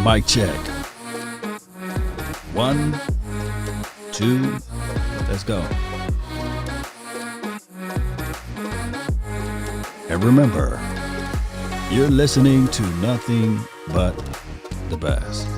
Mic check. 1, 2, let's go. And remember, you're listening to nothing but the best.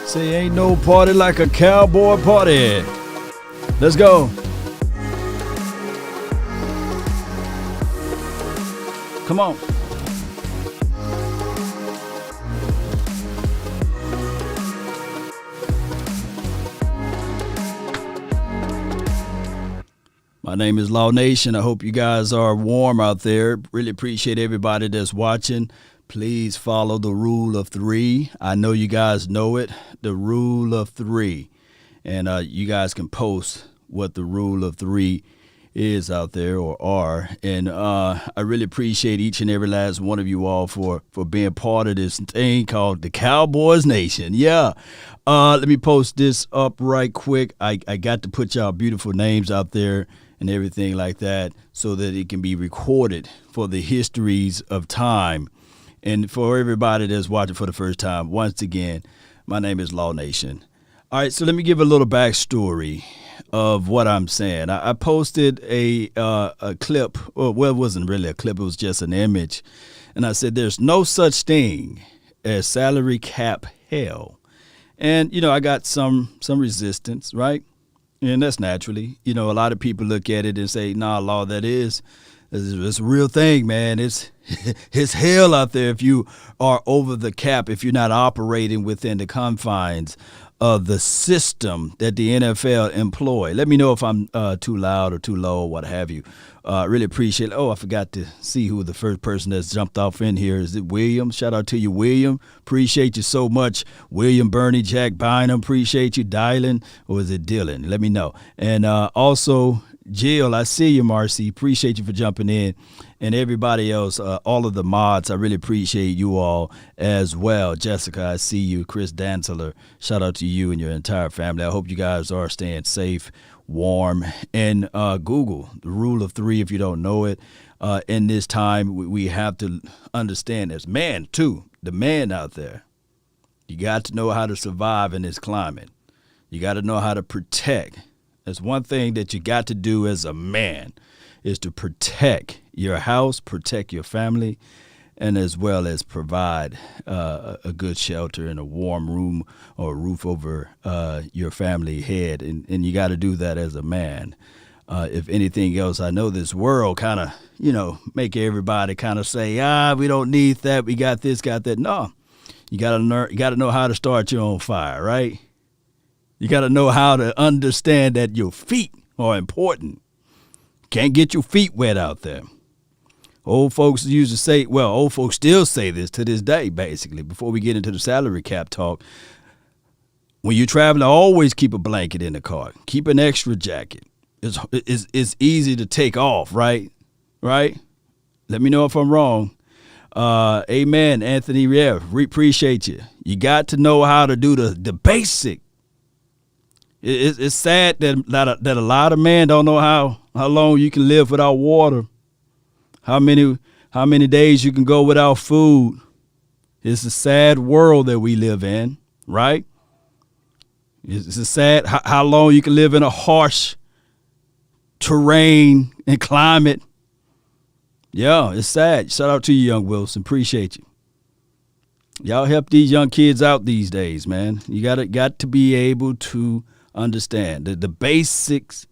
Say ain't no party like a cowboy party. Let's go. Come on. My name is Law Nation. I hope you guys are warm out there. Really appreciate everybody that's watching. Please follow the rule of 3. I know you guys know it, the rule of 3. And you guys can post what the rule of 3 is out there or are. And I really appreciate each and every last one of you all for being part of this thing called the Cowboys Nation. Yeah. Let me post this up right quick. I got to put y'all beautiful names out there and everything like that so that it can be recorded for the histories of time. And for everybody that's watching for the first time, once again, my name is Law Nation. All right, so let me give a little backstory of what I'm saying. I posted a clip. Well, it wasn't really a clip. It was just an image. And I said, there's no such thing as salary cap hell. And, you know, I got some resistance, right? And that's naturally. You know, a lot of people look at it and say, nah, Law, it's a real thing, man. It's hell out there if you are over the cap, if you're not operating within the confines of the system that the NFL employ. Let me know if I'm too loud or too low or what have you. Really appreciate it. Oh, I forgot to see who the first person that's jumped off in here. Is it William? Shout out to you, William. Appreciate you so much. William, Bernie, Jack Bynum. Appreciate you, Dylan. Or is it Dylan? Let me know. And also, Jill, I see you, Marcy. Appreciate you for jumping in. And everybody else, all of the mods, I really appreciate you all as well. Jessica, I see you. Chris Dantzler, shout out to you and your entire family. I hope you guys are staying safe, warm. And Google, the rule of 3, if you don't know it. In this time, we have to understand there's man, too, the man out there. You got to know how to survive in this climate. You got to know how to protect. That's one thing that you got to do as a man is to protect your house, protect your family, and as well as provide a good shelter and a warm room or a roof over your family head. And you got to do that as a man. If anything else, I know this world kind of, make everybody kind of say, we don't need that. We got this, got that. No, you got to know how to start your own fire, right? You got to know how to understand that your feet are important. Can't get your feet wet out there. Old folks used to say, old folks still say this to this day, basically, before we get into the salary cap talk. When you're traveling, always keep a blanket in the car. Keep an extra jacket. It's easy to take off, right? Right? Let me know if I'm wrong. Amen, Anthony Rev. We appreciate you. You got to know how to do the basic. It's sad that a lot of men don't know how long you can live without water, how many days you can go without food. It's a sad world that we live in, right? It's a sad how long you can live in a harsh terrain and climate. Yeah, it's sad. Shout out to you, young Wilson. Appreciate you. Y'all help these young kids out these days, man. You got to be able to understand the basics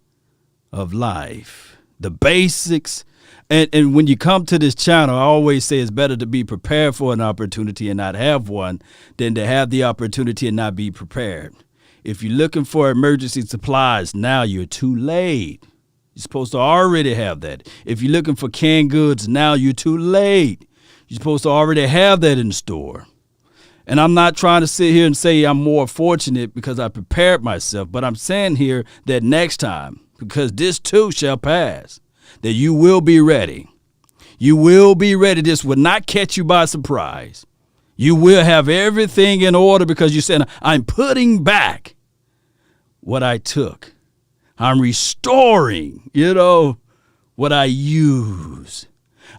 of life, the basics. And when you come to this channel, I always say it's better to be prepared for an opportunity and not have one than to have the opportunity and not be prepared. If you're looking for emergency supplies, now you're too late. You're supposed to already have that. If you're looking for canned goods, now you're too late. You're supposed to already have that in store. And I'm not trying to sit here and say I'm more fortunate because I prepared myself, but I'm saying here that next time, because this too shall pass, that you will be ready. You will be ready. This will not catch you by surprise. You will have everything in order because you said, I'm putting back what I took. I'm restoring, what I use.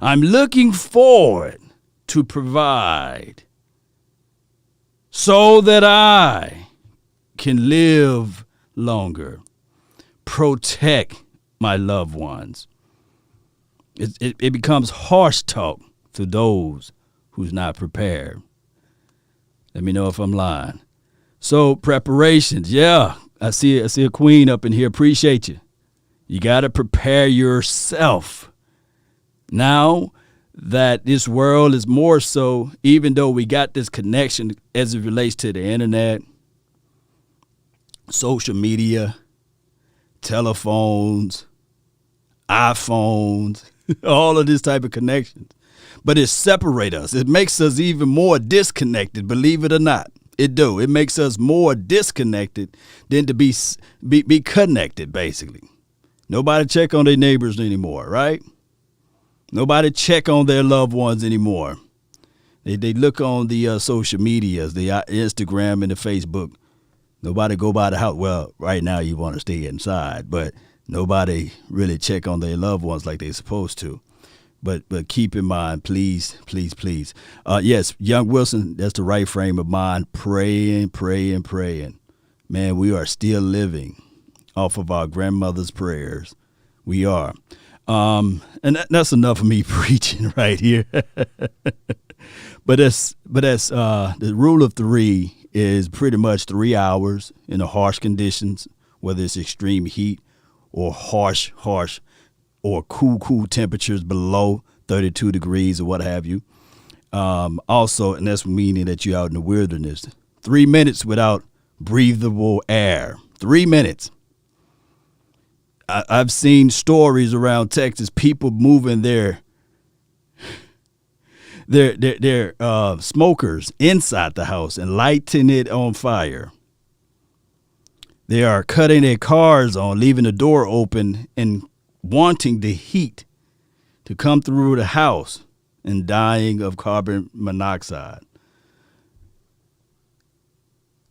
I'm looking forward to provide so that I can live longer, protect my loved ones. It becomes harsh talk to those who's not prepared. Let me know if I'm lying. So preparations, yeah. I see a queen up in here. Appreciate you. You got to prepare yourself. Now that this world is more so, even though we got this connection as it relates to the internet, social media, telephones, iPhones, all of this type of connections. But it separates us. It makes us even more disconnected, believe it or not. It do. It makes us more disconnected than to be connected, basically. Nobody check on their neighbors anymore, right? Nobody check on their loved ones anymore. They look on the social medias, the Instagram and the Facebook. Nobody go by the house. Well, right now you want to stay inside, but nobody really check on their loved ones like they're supposed to. But keep in mind, please. Yes, young Wilson, that's the right frame of mind. Praying. Man, we are still living off of our grandmother's prayers. We are. And that's enough of me preaching right here. But that's the rule of three is pretty much 3 hours in the harsh conditions, whether it's extreme heat or harsh or cool temperatures below 32 degrees or what have you. Also, and that's meaning that you're out in the wilderness, 3 minutes without breathable air. 3 minutes. I've seen stories around Texas, people moving their smokers inside the house and lighting it on fire. They are cutting their cars on, leaving the door open and wanting the heat to come through the house and dying of carbon monoxide.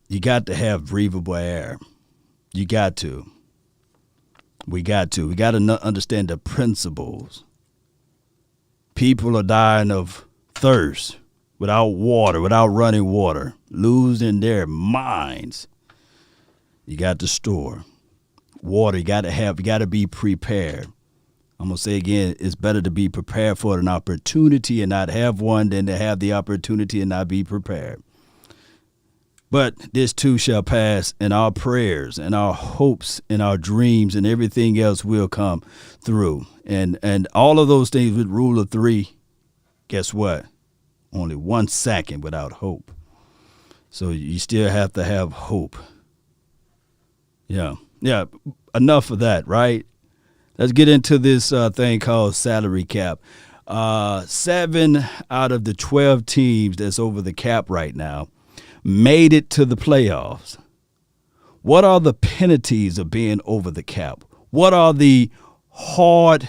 You got to have breathable air. You got to. We got to understand the principles. People are dying of thirst, without water, without running water, losing their minds. You got to store water. You got to be prepared. I'm going to say again, it's better to be prepared for an opportunity and not have one than to have the opportunity and not be prepared. But this too shall pass, and our prayers and our hopes and our dreams and everything else will come through. And all of those things with rule of three, guess what? Only 1 second without hope. So you still have to have hope. Yeah. Enough of that, right? Let's get into this thing called salary cap. 7 out of the 12 teams that's over the cap right now made it to the playoffs. What are the penalties of being over the cap? What are the hard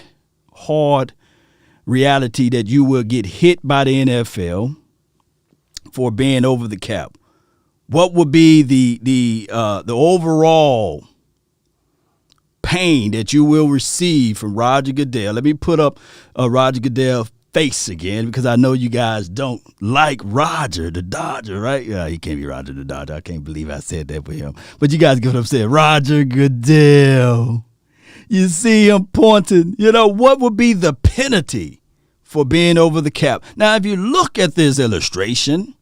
reality that you will get hit by the NFL for being over the cap? what would be the overall pain that you will receive from Roger Goodell? Let me put up Roger Goodell face again, because I know you guys don't like Roger the Dodger, right? Yeah, he can't be Roger the Dodger. I can't believe I said that for him. But you guys get what I'm saying. Roger Goodell. You see him pointing. You know, what would be the penalty for being over the cap? Now, if you look at this illustration,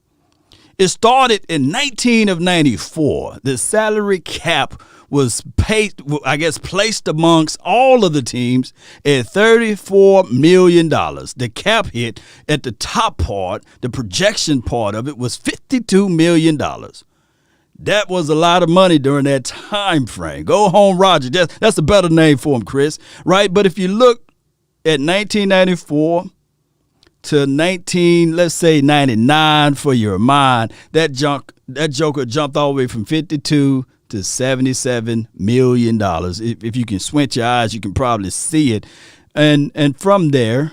it started in 1994. The salary cap was paid, I guess, placed amongst all of the teams at $34 million. The cap hit at the top part, the projection part of it, was $52 million. That was a lot of money during that time frame. Go home, Roger. That's a better name for him, Chris, right? But if you look at 1994 to let's say 99 for your mind, that joker jumped all the way from 52 to $77 million. If you can squint your eyes, you can probably see it. And from there,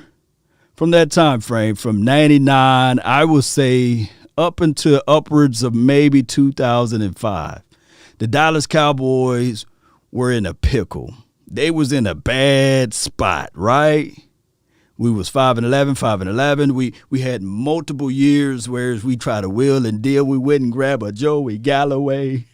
from that time frame, from 99, I would say up until upwards of maybe 2005, the Dallas Cowboys were in a pickle. They was in a bad spot, right? We was 5-11. We had multiple years where we tried to wheel and deal. We wouldn't grab a Joey Galloway.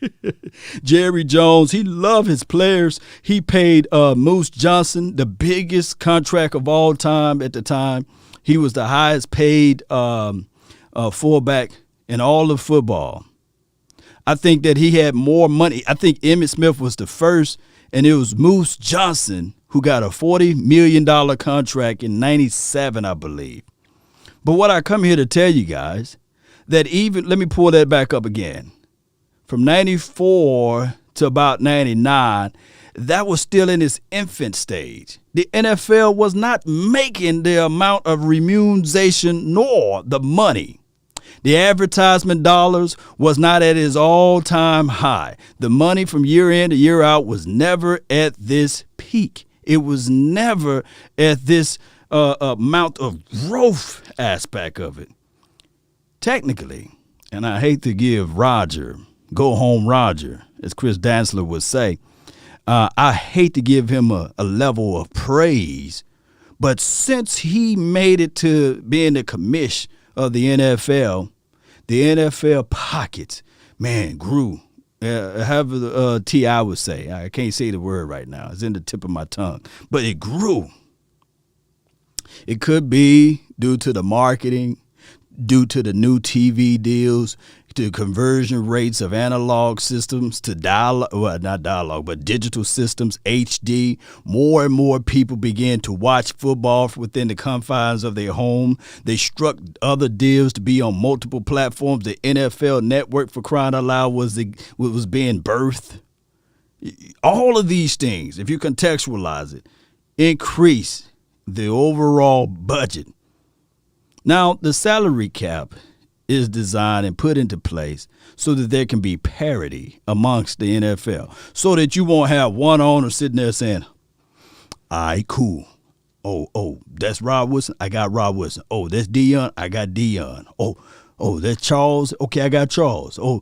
Jerry Jones, he loved his players. He paid Moose Johnson the biggest contract of all time at the time. He was the highest paid fullback in all of football. I think that he had more money. I think Emmitt Smith was the first, and it was Moose Johnson who got a $40 million contract in 97, I believe. But what I come here to tell you guys, that even, let me pull that back up again. From 94 to about 99, that was still in its infant stage. The NFL was not making the amount of remuneration nor the money. The advertisement dollars was not at its all-time high. The money from year in to year out was never at this peak. It was never at this amount of growth aspect of it. Technically, and I hate to give Roger, go home Roger, as Chris Dantzler would say, I hate to give him a level of praise, but since he made it to being the commish of the NFL pockets, man, grew. However T.I. would say. I can't say the word right now. It's in the tip of my tongue. But it grew. It could be due to the marketing, due to the new TV deals, to conversion rates of analog systems to digital systems, HD. More and more people began to watch football within the confines of their home. They struck other deals to be on multiple platforms. The NFL Network, for crying out loud, was being birthed. All of these things, if you contextualize it, increase the overall budget. Now, the salary cap is designed and put into place so that there can be parity amongst the NFL, so that you won't have one owner sitting there saying, all right, cool. Oh, that's Rob Wilson. I got Rob Wilson. Oh, that's Dion. I got Dion. Oh, that's Charles. Okay, I got Charles. Oh,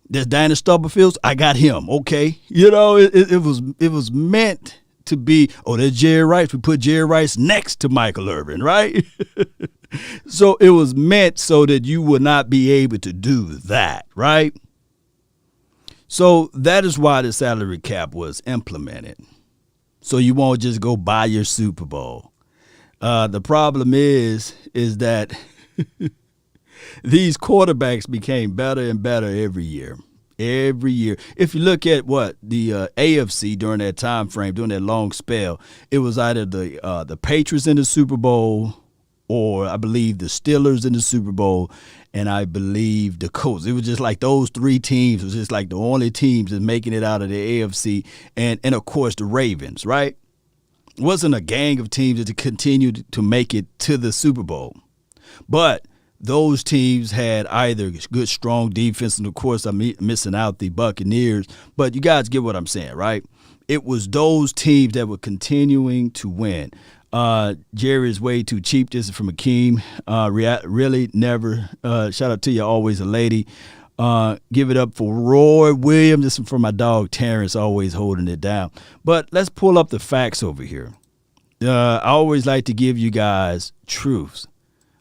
that's Danny Stubblefield. I got him. Okay. You know, it was meant to be, oh, there's Jerry Rice. We put Jerry Rice next to Michael Irvin, right? So it was meant so that you would not be able to do that, right? So that is why the salary cap was implemented. So you won't just go buy your Super Bowl. The problem is that these quarterbacks became better and better every year. Every year. If you look at what the AFC during that time frame, during that long spell, it was either the Patriots in the Super Bowl, or I believe the Steelers in the Super Bowl, and I believe the Colts. It was just like those three teams was just like the only teams that's making it out of the AFC, and of course the Ravens, right? It wasn't a gang of teams that continued to make it to the Super Bowl. But those teams had either good, strong defense, and of course I'm missing out the Buccaneers, but you guys get what I'm saying, right? It was those teams that were continuing to win. Jerry is way too cheap. This is from Akeem. Really never, shout out to you, always a lady. Give it up for Roy Williams. This is for my dog Terrence, always holding it down. But let's pull up the facts over here. I always like to give you guys truths.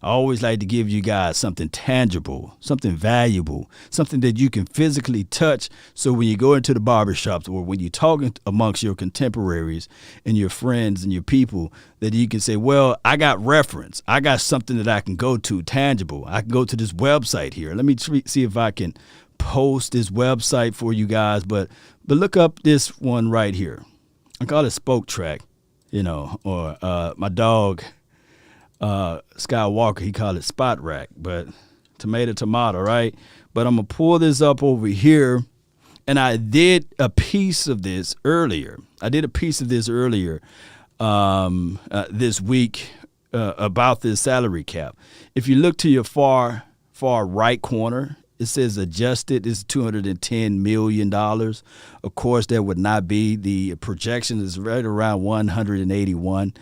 I always like to give you guys something tangible, something valuable, something that you can physically touch. So when you go into the barbershops or when you're talking amongst your contemporaries and your friends and your people, that you can say, well, I got reference. I got something that I can go to, tangible. I can go to this website here. Let me see if I can post this website for you guys. But look up this one right here. I call it Spoke Track, or my dog, Skywalker, he called it Spot Rack, but tomato, right? But I'm going to pull this up over here, and I did a piece of this earlier. This week about this salary cap. If you look to your far right corner, it says adjusted is $210 million. Of course, that would not be. The projection is right around $181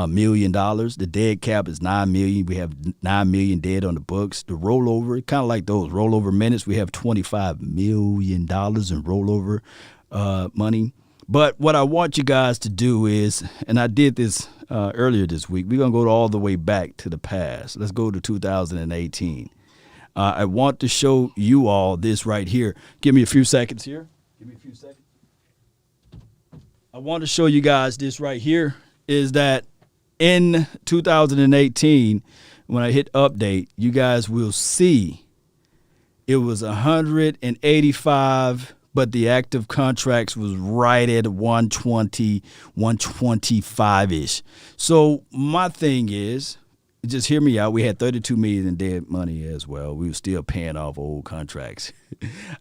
million. The dead cap is $9 million. We have $9 million dead on the books. The rollover, kind of like those rollover minutes, we have $25 million in rollover money. But what I want you guys to do is, and I did this earlier this week, we're going to go all the way back to the past. Let's go to 2018. I want to show you all this right here. Give me a few seconds here. I want to show you guys this right here. Is that in 2018, when I hit update, you guys will see it was 185, but the active contracts was right at 120, 125-ish. So my thing is, just hear me out. We had $32 million in dead money as well. We were still paying off old contracts.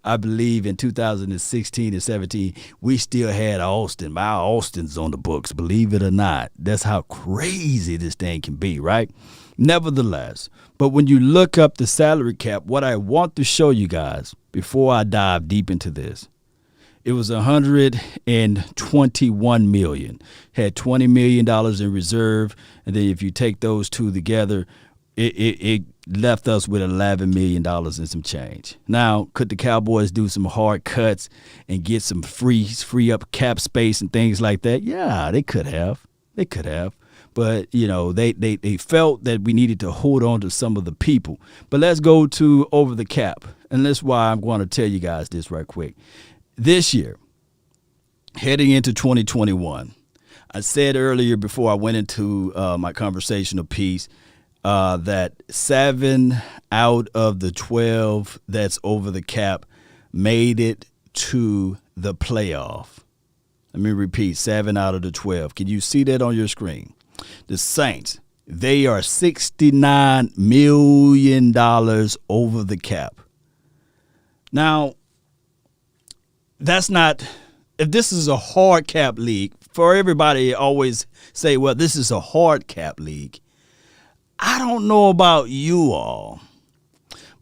I believe in 2016 and 17, we still had Austin. My Austin's on the books, believe it or not. That's how crazy this thing can be, right? Nevertheless, but when you look up the salary cap, what I want to show you guys before I dive deep into this, it was $121 million. Had $20 million in reserve, and then if you take those two together, it left us with $11 million and some change. Now, could the Cowboys do some hard cuts and get some free up cap space and things like that? Yeah, they could have. But, they felt that we needed to hold on to some of the people. But let's go to over the cap, and that's why I'm going to tell you guys this right quick. This year, heading into 2021, I said earlier before I went into my conversational piece that 7 out of the 12 that's over the cap made it to the playoff. Let me repeat, 7 out of the 12. Can you see that on your screen? The Saints, they are $69 million over the cap. Now, that's not, if this is a hard cap league, for everybody always say, well, this is a hard cap league. I don't know about you all,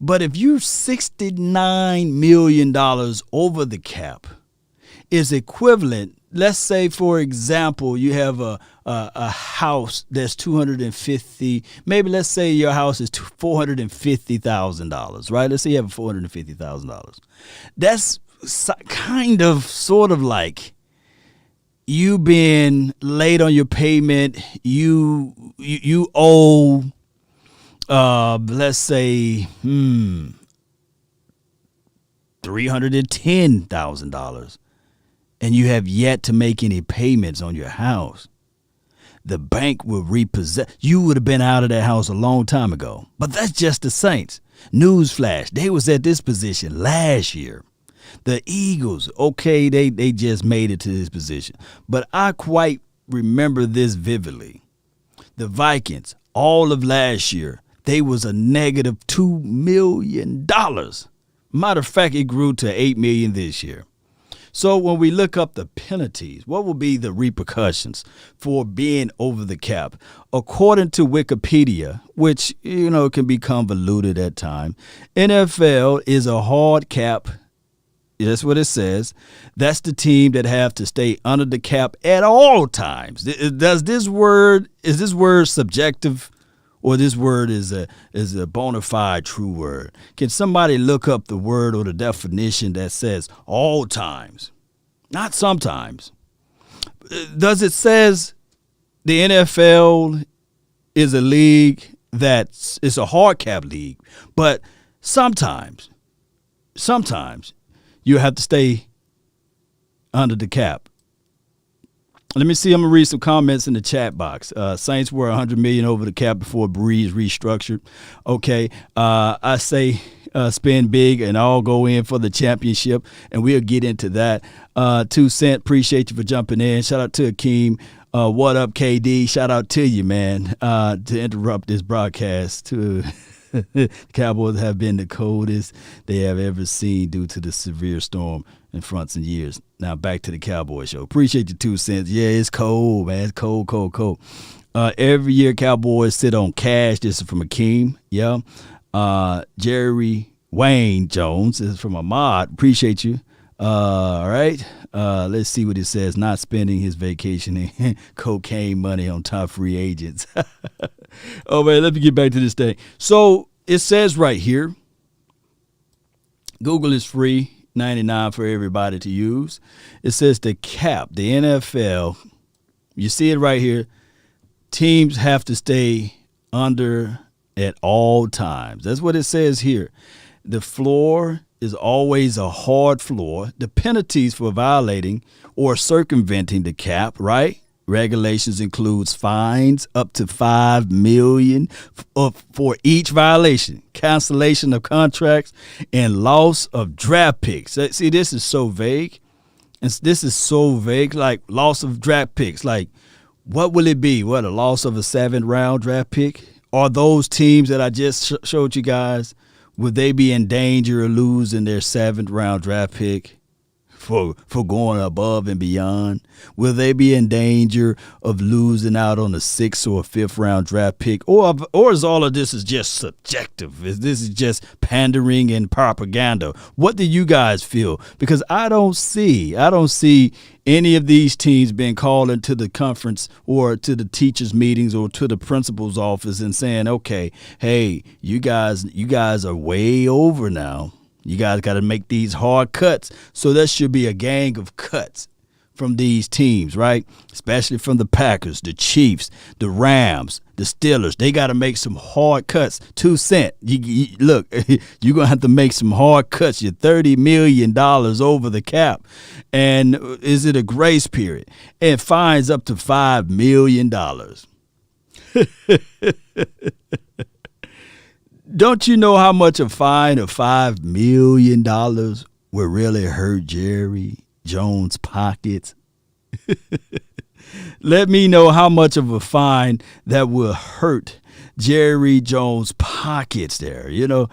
but if you're $69 million over the cap, is equivalent. Let's say, for example, you have a house that's $250. Maybe let's say your house is $450,000, right? Let's say you have $450,000. That's kind of sort of like you been late on your payment. You owe, let's say, $310,000. And you have yet to make any payments on your house. The bank will repossess. You would have been out of that house a long time ago. But that's just the Saints. Newsflash, they was at this position last year. The Eagles, okay, they just made it to this position. But I quite remember this vividly. The Vikings, all of last year, they was a negative $2 million. Matter of fact, it grew to $8 million this year. So when we look up the penalties, what will be the repercussions for being over the cap? According to Wikipedia, which, can be convoluted at times, NFL is a hard cap. That's what it says. That's the team that have to stay under the cap at all times. Is this word subjective or this word is a bona fide true word? Can somebody look up the word or the definition that says all times, not sometimes? Does it says the NFL is a league it's a hard cap league, but sometimes you have to stay under the cap? Let me see. I'm gonna read some comments in the chat box. Saints were $100 million over the cap before Breeze restructured. Okay, I say spend big and all go in for the championship, and we'll get into that. 2 Cent, appreciate you for jumping in. Shout out to Akeem. What up, KD? Shout out to you, man. To interrupt this broadcast, the Cowboys have been the coldest they have ever seen due to the severe storm in fronts and years. Now back to the Cowboy show. Appreciate your 2 cents. Yeah, it's cold, man. It's cold. Every year Cowboys sit on cash. This is from Akeem. Yeah. Jerry Wayne Jones. This is from Ahmad. Appreciate you. All right. Let's see what it says. Not spending his vacation and cocaine money on top free agents. Oh, man, let me get back to this thing. So it says right here, Google is free, $99 for everybody to use. It says the cap, the NFL, you see it right here, teams have to stay under at all times. That's what it says here. The floor is always a hard floor. The penalties for violating or circumventing the cap, right? Regulations includes fines up to $5 million for each violation, cancellation of contracts, and loss of draft picks. See, this is so vague. And this is so vague, like loss of draft picks. Like, what will it be? What, a loss of a 7th-round draft pick? Are those teams that I just showed you guys, would they be in danger of losing their 7th-round draft pick for going above and beyond? Will they be in danger of losing out on a 6th or 5th-round draft pick? Or is all of this is just subjective? Is this just pandering and propaganda? What do you guys feel? Because I don't see any of these teams being called into the conference or to the teachers' meetings or to the principal's office and saying, okay, hey, you guys are way over now. You guys got to make these hard cuts. So there should be a gang of cuts from these teams, right? Especially from the Packers, the Chiefs, the Rams, the Steelers. They got to make some hard cuts. 2 Cent, look, you're going to have to make some hard cuts. You're $30 million over the cap. And is it a grace period? And fines up to $5 million. Don't you know how much a fine of $5 million will really hurt Jerry Jones' pockets? Let me know how much of a fine that will hurt Jerry Jones' pockets there. You know,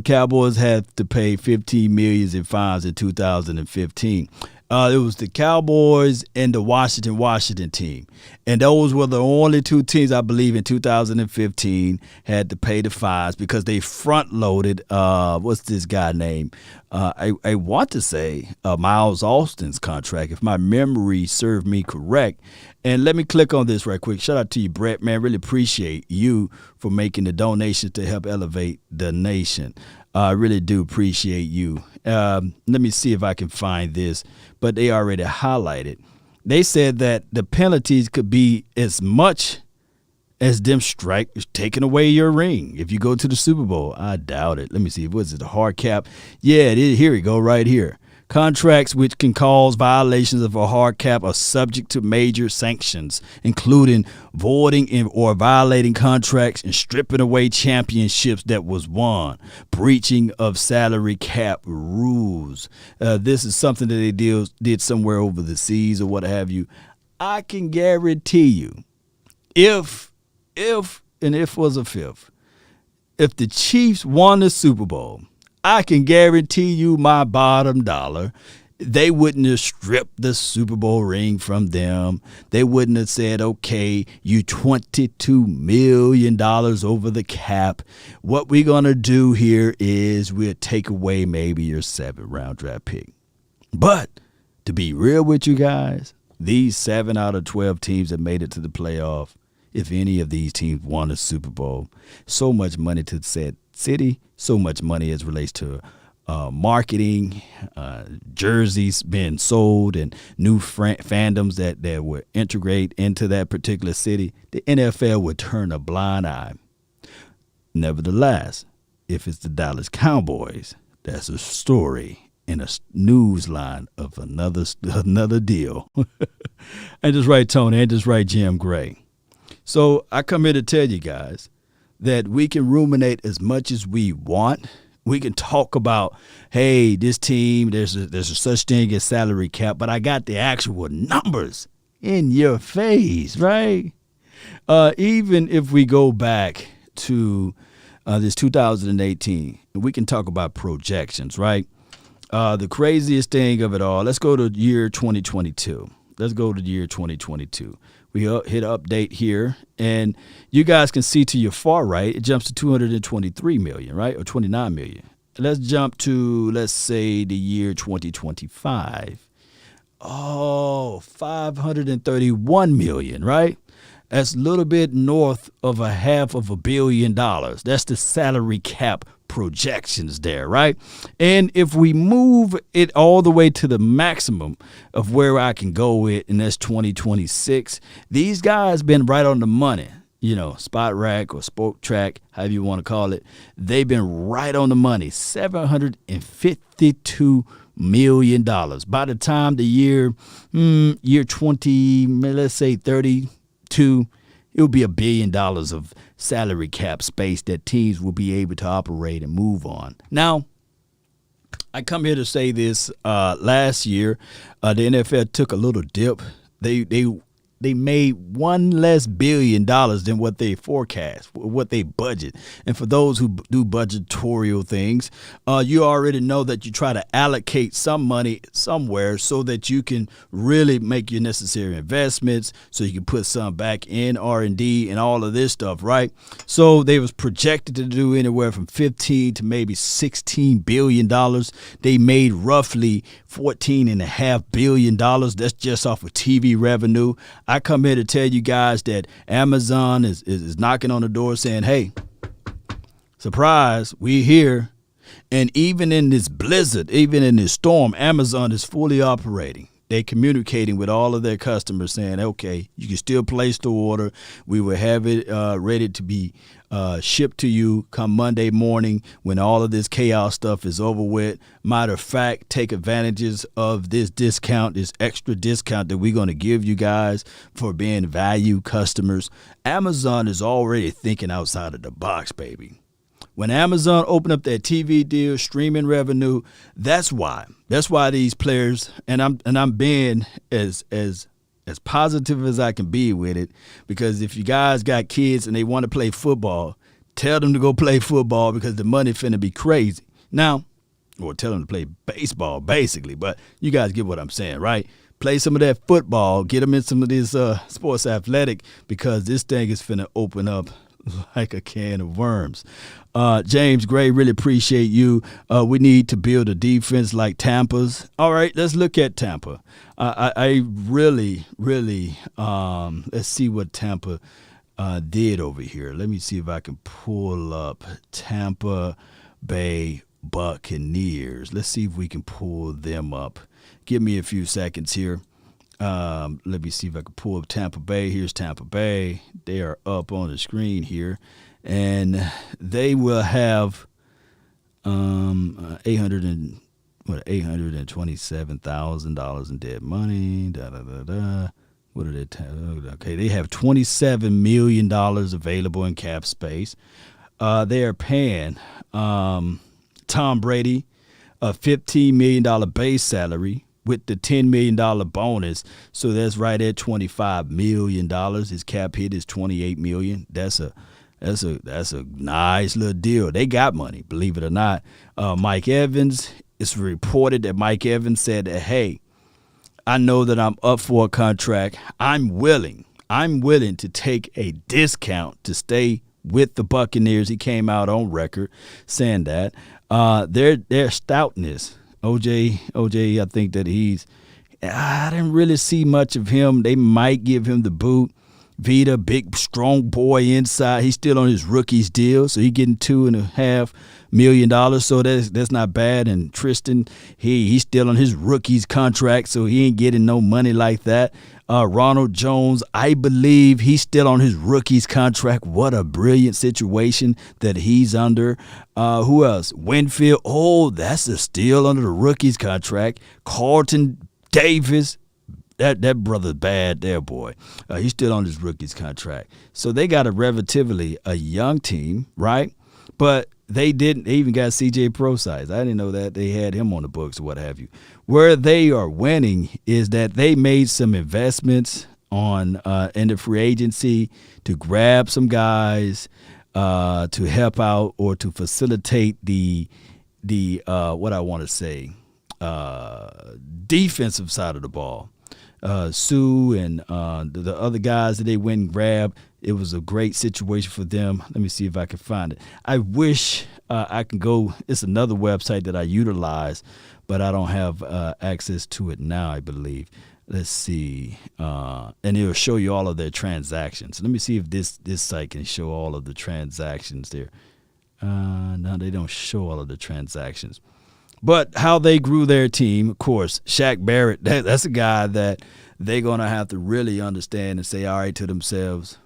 Cowboys had to pay $15 million in fines in 2015. It was the Cowboys and the Washington team. And those were the only 2 teams, I believe, in 2015 had to pay the fines because they front-loaded, what's this guy name? I want to say Miles Austin's contract, if my memory served me correct. And let me click on this right quick. Shout out to you, Brett, man. Really appreciate you for making the donations to help elevate the nation. I really do appreciate you. Let me see if I can find this, but they already highlighted. They said that the penalties could be as much as them taking away your ring if you go to the Super Bowl. I doubt it. Let me see. Was it a hard cap? Yeah, it is. Here we go, right here. Contracts which can cause violations of a hard cap are subject to major sanctions, including voiding or violating contracts and stripping away championships that was won, breaching of salary cap rules. This is something that they did somewhere over the seas or what have you. I can guarantee you, if was a fifth, if the Chiefs won the Super Bowl, I can guarantee you my bottom dollar, they wouldn't have stripped the Super Bowl ring from them. They wouldn't have said, okay, you $22 million over the cap. What we're going to do here is we'll take away maybe your 7th-round draft pick. But to be real with you guys, these 7 out of 12 teams that made it to the playoff, if any of these teams won a Super Bowl. So much money to said city, so much money as relates to marketing, jerseys being sold, and new fandoms that would integrate into that particular city. The NFL would turn a blind eye. Nevertheless, if it's the Dallas Cowboys, that's a story in a news line of another deal. And just right, Tony, and just right, Jim Gray. So I come here to tell you guys that we can ruminate as much as we want. We can talk about, hey, this team, there's a such thing as salary cap, but I got the actual numbers in your face, right? Even if we go back to this 2018, we can talk about projections, right? The craziest thing of it all, let's go to year 2022. Let's go to the year 2022. We hit update here, and you guys can see to your far right, it jumps to 223 million, right, or 29 million. Let's jump to, let's say, the year 2025. Oh, 531 million, right? That's a little bit north of $500 million. That's the salary cap projections there, right? And if we move it all the way to the maximum of where I can go with, and that's 2026, these guys been right on the money. Spot rack or spoke track, however you want to call it. They've been right on the money, $752 million. By the time the year 20, let's say 32, it will be $1 billion of salary cap space that teams will be able to operate and move on. Now, I come here to say this. Last year, the NFL took a little dip. They made $1 less billion than what they forecast, what they budget. And for those who do budgetorial things, you already know that you try to allocate some money somewhere so that you can really make your necessary investments, so you can put some back in R&D and all of this stuff, right? So they was projected to do anywhere from 15 to maybe $16 billion. They made roughly $14.5 billion. That's just off of TV revenue. I come here to tell you guys that Amazon is knocking on the door saying, hey, surprise, we here. And even in this blizzard, even in this storm, Amazon is fully operating. They're communicating with all of their customers saying, okay, you can still place the order. We will have it ready to be shipped to you come Monday morning when all of this chaos stuff is over with. Matter of fact, take advantages of this discount, this extra discount that we're going to give you guys for being value customers. Amazon is already thinking outside of the box, baby. When Amazon opened up their TV deal, streaming revenue, that's why these players, and I'm being as positive as I can be with it, because if you guys got kids and they want to play football, tell them to go play football because the money finna be crazy. Now, or tell them to play baseball, basically, but you guys get what I'm saying, right? Play some of that football, get them in some of this sports athletic, because this thing is finna open up like a can of worms. James Gray, really appreciate you. We need to build a defense like Tampa's. All right, let's look at Tampa. I really, let's see what Tampa did over here. Let me see if I can pull up Tampa Bay Buccaneers. Let's see if we can pull them up. Give me a few seconds here. Let me see if I can pull up Tampa Bay. Here's Tampa Bay. They are up on the screen here, and they will have $827,000 in dead money. What are they? Okay, they have $27 million available in cap space. They are paying Tom Brady a $15 million base salary with the $10 million bonus. So that's right at $25 million. His cap hit is $28 million. That's a nice little deal. They got money, believe it or not. Mike Evans, it's reported that Mike Evans said that, hey, I know that I'm up for a contract. I'm willing to take a discount to stay with the Buccaneers. He came out on record saying that. Their stoutness, OJ, I think that I didn't really see much of him. They might give him the boot. Vita, big, strong boy inside. He's still on his rookie's deal, so he's getting $2.5 million. So that's not bad. And Tristan, he's still on his rookie's contract, so he ain't getting no money like that. Ronald Jones, I believe he's still on his rookie's contract. What a brilliant situation that he's under. Who else? Winfield. Oh, that's still under the rookie's contract. Carlton Davis. That brother's bad there, boy. He's still on his rookie's contract. So they got a relatively a young team, right? But they even got CJ Prosise. I didn't know that. They had him on the books or what have you. Where they are winning is that they made some investments in the free agency to grab some guys to help out or to facilitate the what I want to say, defensive side of the ball. Sue and the other guys that they went and grabbed, it was a great situation for them. Let me see if I can find it. I wish I can go. It's another website that I utilize, but I don't have access to it now, I believe. Let's see. And it'll show you all of their transactions. Let me see if this site can show all of the transactions there. No, they don't show all of the transactions. But how they grew their team, of course, Shaq Barrett, that's a guy that they're going to have to really understand and say, all right, to themselves,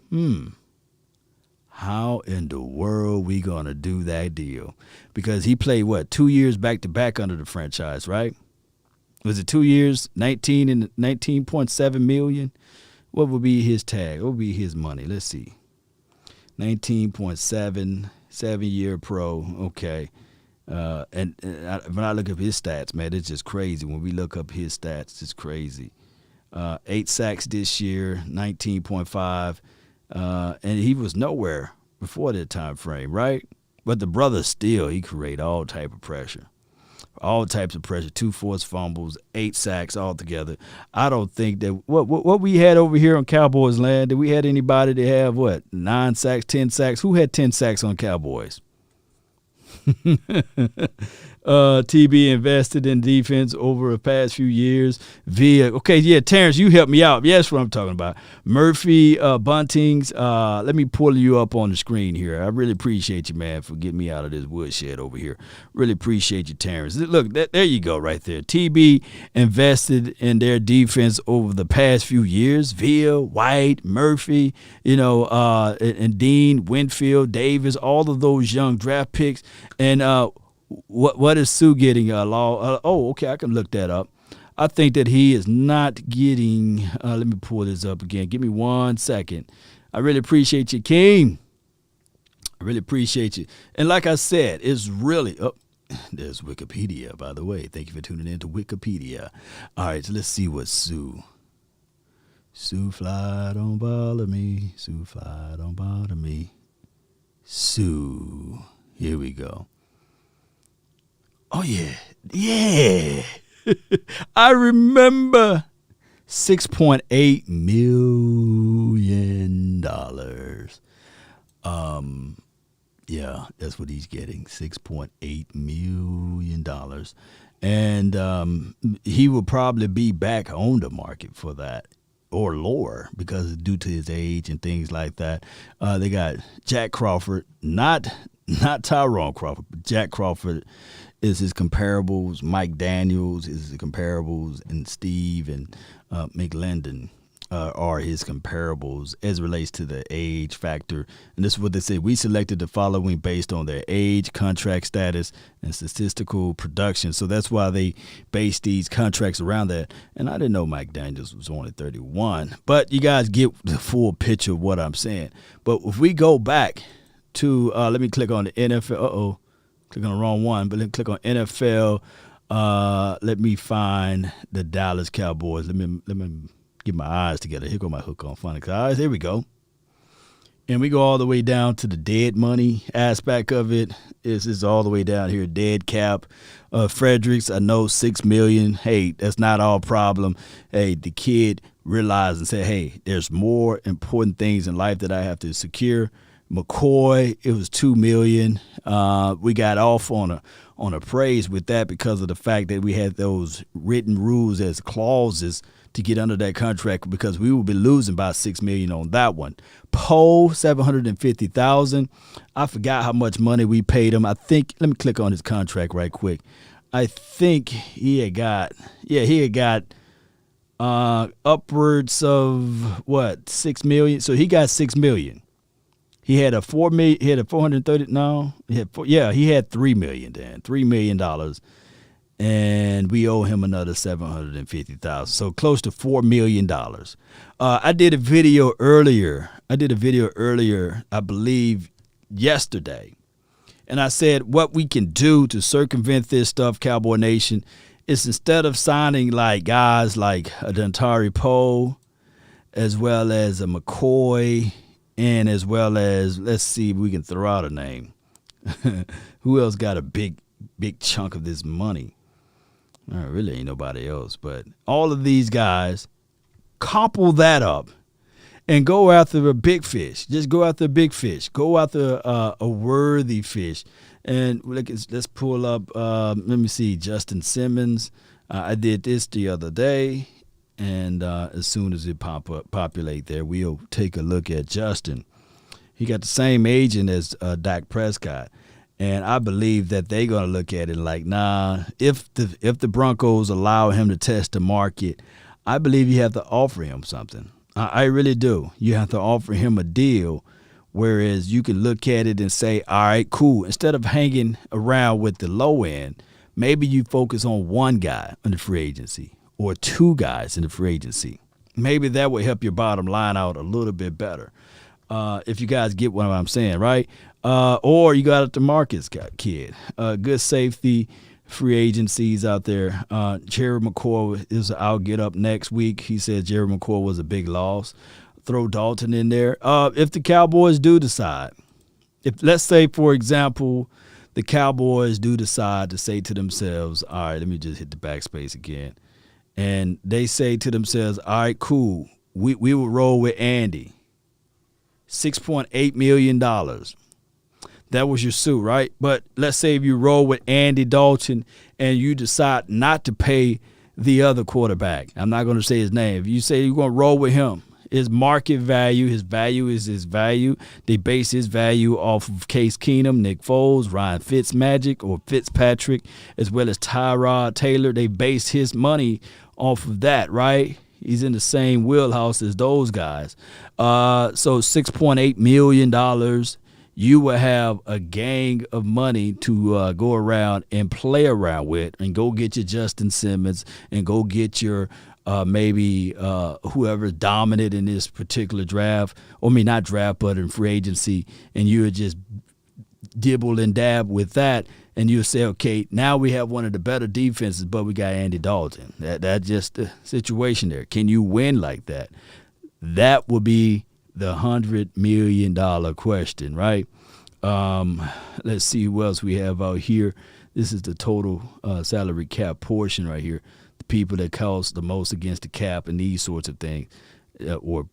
how in the world we going to do that deal? Because he played, 2 years back-to-back under the franchise, right? Was it 2 years, 19 and 19.7 million? What would be his tag? What would be his money? Let's see. 19.7, 7-year pro, okay. And when I look up his stats, man, it's just crazy. When we look up his stats, it's crazy. 8 sacks this year, 19.5, and he was nowhere before that time frame, right? But the brother still, he created all types of pressure, 2 forced fumbles, 8 sacks altogether. I don't think that what we had over here on Cowboys land, did we had anybody that have 9 sacks, 10 sacks? Who had 10 sacks on Cowboys? TB invested in defense over the past few years Terrence, you helped me out. That's what I'm talking about. Murphy, Buntings, let me pull you up on the screen here. I really appreciate you, man, for getting me out of this woodshed over here. Really appreciate you, Terrence. Look, there you go right there. TB invested in their defense over the past few years. Villa, White, Murphy, and Dean, Winfield, Davis, all of those young draft picks. And what is Sue getting? I can look that up. I think that he is not getting. Let me pull this up again. Give me 1 second. I really appreciate you, King. I really appreciate you. And like I said, it's really there's Wikipedia, by the way. Thank you for tuning in to Wikipedia. All right, so let's see what Sue fly, don't bother me. Sue fly, don't bother me. Sue. Here we go. Oh, yeah. I remember $6.8 million. Yeah, that's what he's getting, $6.8 million. And he will probably be back on the market for that or lower because due to his age and things like that. They got Jack Crawford, not Tyron Crawford, but Jack Crawford is his comparables. Mike Daniels is his comparables, and Steve and McLendon are his comparables as it relates to the age factor. And this is what they say. We selected the following based on their age, contract status, and statistical production. So that's why they base these contracts around that. And I didn't know Mike Daniels was only 31. But you guys get the full picture of what I'm saying. But if we go back to, let me click on the NFL. Click on the wrong one, but let me click on NFL. Let me find the Dallas Cowboys. Let me get my eyes together. Here go my hook on funny eyes. Here we go. And we go all the way down to the dead money aspect of it. This is all the way down here, dead cap. Fredericks, I know $6 million. Hey, that's not all problem. Hey, the kid realized and said, hey, there's more important things in life that I have to secure. McCoy, it was $2 million. We got off on a praise with that because of the fact that we had those written rules as clauses to get under that contract because we will be losing about $6 million on that one. Poe, $750,000. I forgot how much money we paid him. I think, let me click on his contract right quick. I think he had got upwards of what, 6 million. So he got 6 million. He had a 4 million. He had a 430. No, he had 3 million. Then $3 million. And we owe him another $750,000, so close to $4 million. I did a video earlier. I believe yesterday, and I said what we can do to circumvent this stuff, Cowboy Nation, is instead of signing like guys like a Dontari Poe, as well as a McCoy, and as well as, let's see if we can throw out a name. Who else got a big chunk of this money? Really ain't nobody else, but all of these guys, couple that up and go after a big fish. Just go after a big fish. Go after a worthy fish. And let's pull up, let me see, Justin Simmons. I did this the other day, and as soon as it populate there, we'll take a look at Justin. He got the same agent as Dak Prescott. And I believe that they're going to look at it like, nah, if the Broncos allow him to test the market, I believe you have to offer him something. I really do. You have to offer him a deal, whereas you can look at it and say, all right, cool. Instead of hanging around with the low end, maybe you focus on one guy in the free agency or two guys in the free agency. Maybe that will help your bottom line out a little bit better. If you guys get what I'm saying, right? Or you got the Marcus kid. Good safety, free agencies out there. Jerry McCoy I'll get up next week. He said Jerry McCoy was a big loss. Throw Dalton in there. If the Cowboys do decide, if let's say, for example, the Cowboys do decide to say to themselves, all right, let me just hit the backspace again. And they say to themselves, all right, cool. We will roll with Andy. $6.8 million. That was your suit, right? But let's say if you roll with Andy Dalton and you decide not to pay the other quarterback. I'm not going to say his name. If you say you're going to roll with him, his market value, his value is his value. They base his value off of Case Keenum, Nick Foles, Ryan Fitzpatrick, as well as Tyrod Taylor. They base his money off of that, right? He's in the same wheelhouse as those guys. So $6.8 million, you will have a gang of money to go around and play around with, and go get your Justin Simmons and go get your maybe whoever's dominant in this particular draft. Not draft, but in free agency. And you would just dibble and dab with that. And you'll say, okay, now we have one of the better defenses, but we got Andy Dalton. That's just the situation there. Can you win like that? That will be the $100 million question, right? Let's see who else we have out here. This is the total salary cap portion right here. The people that cost the most against the cap and these sorts of things, or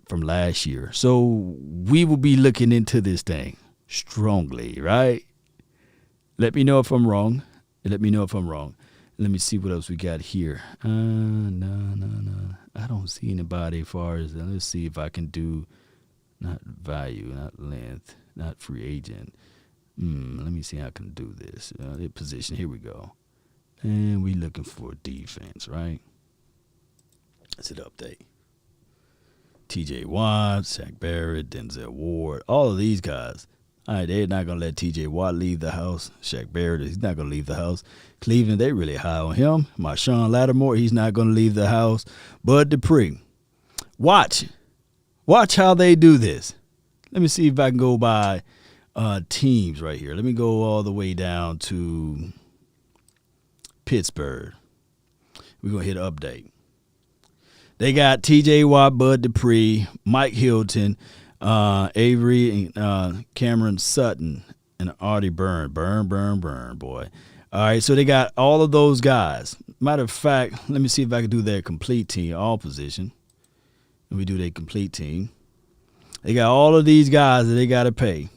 from last year. So we will be looking into this thing strongly, right? Let me know if I'm wrong. Let me see what else we got here. No. I don't see anybody as far as, let's see if I can do not value, not length, not free agent. Let me see how I can do this. The position, here we go. And we looking for defense, right? Let's hit update. TJ Watt, Shaq Barrett, Denzel Ward, all of these guys. All right, they're not going to let TJ Watt leave the house. Shaq Barrett, he's not going to leave the house. Cleveland, they really high on him. Marshawn Lattimore, he's not going to leave the house. Bud Dupree. Watch how they do this. Let me see if I can go by teams right here. Let me go all the way down to Pittsburgh. We're going to hit update. They got TJ Watt, Bud Dupree, Mike Hilton, Avery, and Cameron Sutton, and Artie Burn, boy. All right, so they got all of those guys. Matter of fact, let me see if I can do their complete team, all position. Let me do their complete team. They got all of these guys that they got to pay.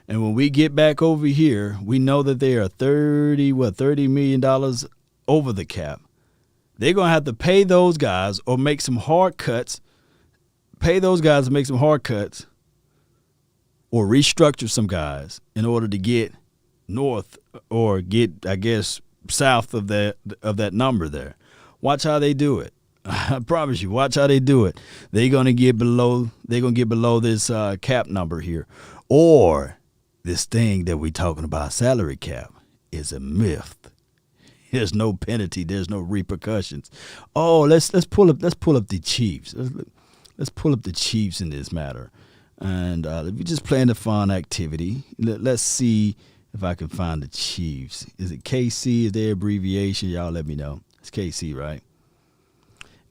And when we get back over here, we know that they are $30 million over the cap. they're going to have to pay those guys or make some hard cuts, pay those guys to make some hard cuts or restructure some guys in order to get north or get, I guess, south of that number there. Watch how they do it. I promise you, watch how they do it. They're going to get below this cap number here. Or this thing that we're talking about, salary cap, is a myth. There's no penalty. There's no repercussions. Oh, let's pull up the Chiefs. Let's pull up the Chiefs in this matter. And we're just playing a fun activity. Let's see if I can find the Chiefs. Is it KC? Is their abbreviation? Y'all let me know. It's KC, right?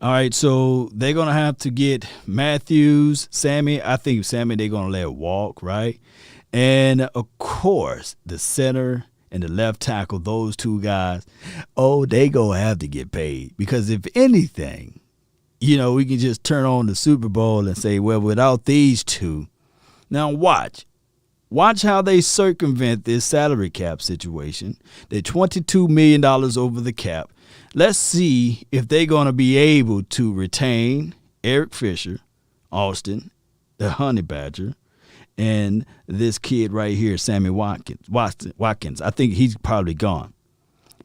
All right, so they're going to have to get Matthews, Sammy. I think Sammy they're going to let walk, right? And, of course, the center and the left tackle, those two guys, they going to have to get paid. Because if anything, we can just turn on the Super Bowl and say, well, without these two. Now, watch how they circumvent this salary cap situation. They're $22 million over the cap. Let's see if they're going to be able to retain Eric Fisher, Austin, the Honey Badger, and this kid right here, Sammy Watkins. I think he's probably gone.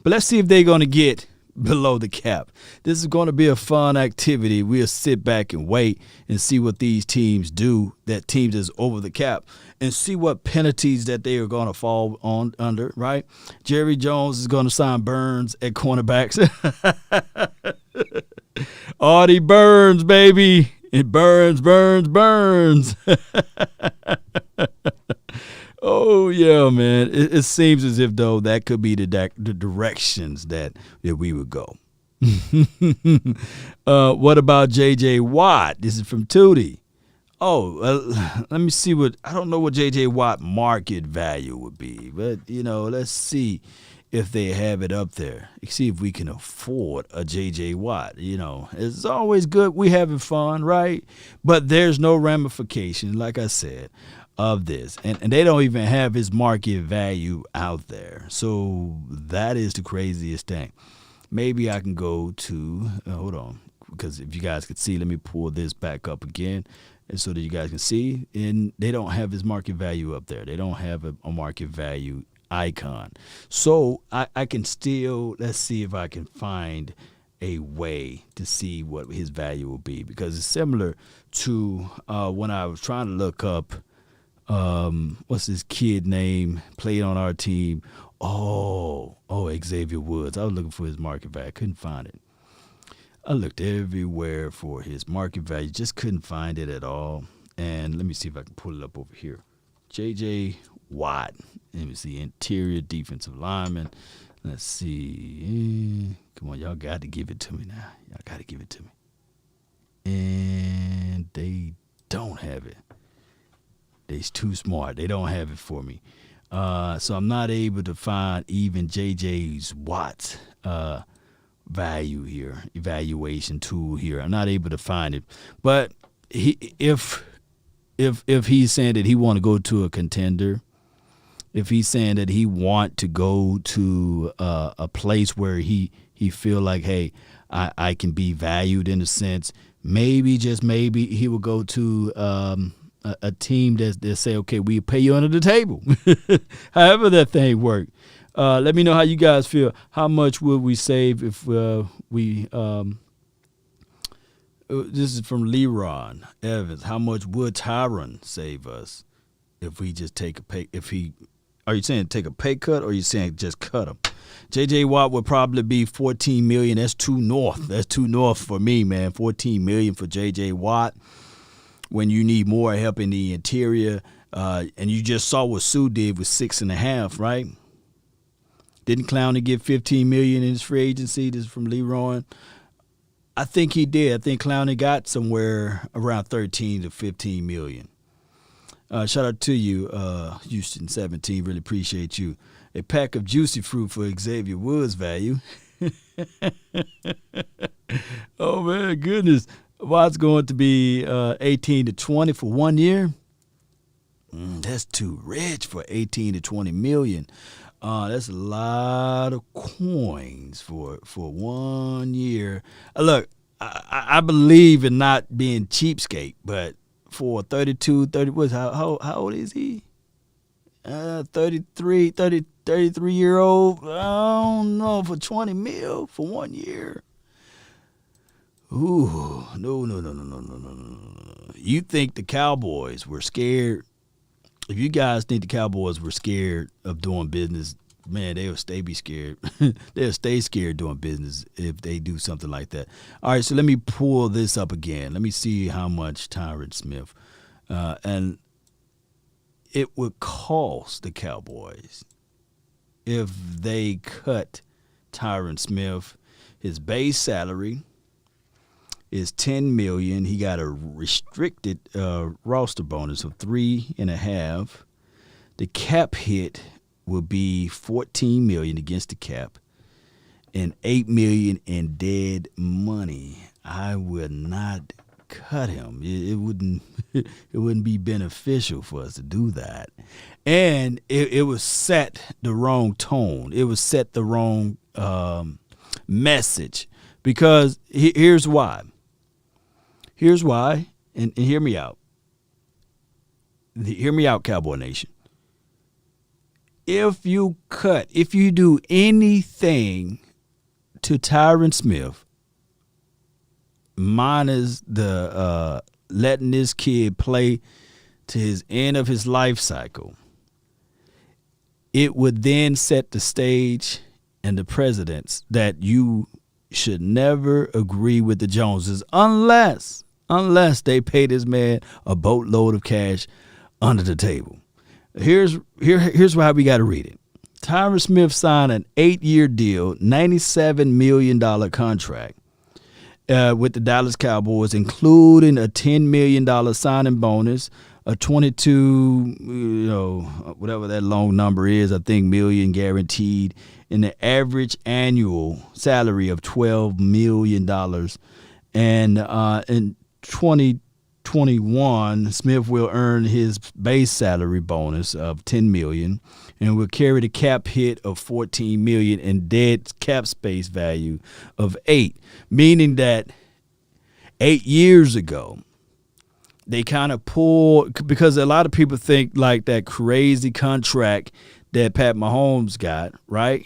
But let's see if they're going to get below the cap. This is going to be a fun activity. We'll sit back and wait and see what these teams do, that teams is over the cap, and see what penalties that they are going to fall on under, right? Jerry Jones is going to sign Burns at cornerbacks. Artie Burns, baby. It burns. Oh, yeah, man. It seems as if, though, that could be the directions that we would go. What about J.J. Watt? This is from Tootie. Let me see I don't know what J.J. Watt market value would be, but, let's see if they have it up there. See if we can afford a J.J. Watt. It's always good. We having fun, right? But there's no ramification, like I said, of this. And they don't even have his market value out there. So that is the craziest thing. Maybe I can go to, hold on, because if you guys could see, let me pull this back up again. And so that you guys can see, and they don't have his market value up there. They don't have a market value icon. So I can still, let's see if I can find a way to see what his value will be, because it's similar to when I was trying to look up, what's this kid name, played on our team. Xavier Woods. I was looking for his market value. I couldn't find it. I looked everywhere for his market value, just couldn't find it at all. And let me see if I can pull it up over here. J.J. Watt. Let me see, interior defensive lineman. Let's see. Come on, y'all got to give it to me now. Y'all got to give it to me. And they don't have it. They're too smart. They don't have it for me. So I'm not able to find even J.J. Watt's value here, evaluation tool here. I'm not able to find it. But if he's saying that he want to go to a contender, if he's saying that he want to go to a place where he feel like, hey, I can be valued in a sense, maybe, just maybe, he will go to a team that say, okay, we pay you under the table. However that thing work. Let me know how you guys feel. How much would we save if we this is from Leron Evans. How much would Tyron save us if we just take a pay? Are you saying take a pay cut, or are you saying just cut him? J.J. Watt would probably be $14 million. That's too north. That's too north for me, man. $14 million for J.J. Watt when you need more help in the interior. And you just saw what Sue did with 6.5, right? Didn't Clowney get $15 million in his free agency? This is from Leroy. I think he did. I think Clowney got somewhere around 13 to 15 million. Shout out to you, Houston 17. Really appreciate you. A pack of juicy fruit for Xavier Woods value. Oh, man, goodness. Watt's going to be 18 to 20 for 1 year. That's too rich for 18 to 20 million. That's a lot of coins for 1 year. Look, I believe in not being cheapskate, but for 32, 30, how old is he? 33-year-old. I don't know, for 20 mil for 1 year. Ooh, no. You think the Cowboys were scared? If you guys think the Cowboys were scared of doing business, man, they'll be scared. They'll stay scared doing business if they do something like that. All right, so let me pull this up again. Let me see how much Tyron Smith. And it would cost the Cowboys if they cut Tyron Smith. His base salary is $10 million. He got a restricted roster bonus of $3.5. The cap hit will be $14 million against the cap and $8 million in dead money. I would not cut him. It wouldn't. It wouldn't be beneficial for us to do that. And it was set the wrong tone. It was set the wrong message. Because here's why. Here's why, and hear me out. Hear me out, Cowboy Nation. If you do anything to Tyron Smith, minus the letting this kid play to his end of his life cycle, it would then set the stage and the precedence that you should never agree with the Joneses unless they pay this man a boatload of cash under the table. Here's how we got to read it. Tyron Smith signed an 8-year deal, $97 million contract with the Dallas Cowboys, including a $10 million signing bonus, a 22, whatever that long number is, I think million guaranteed, and the average annual salary of $12 million. And in 2021, Smith will earn his base salary bonus of $10 million and will carry the cap hit of $14 million and dead cap space value of $8, meaning that 8 years ago, they kind of pulled, because a lot of people think like that crazy contract that Pat Mahomes got, right,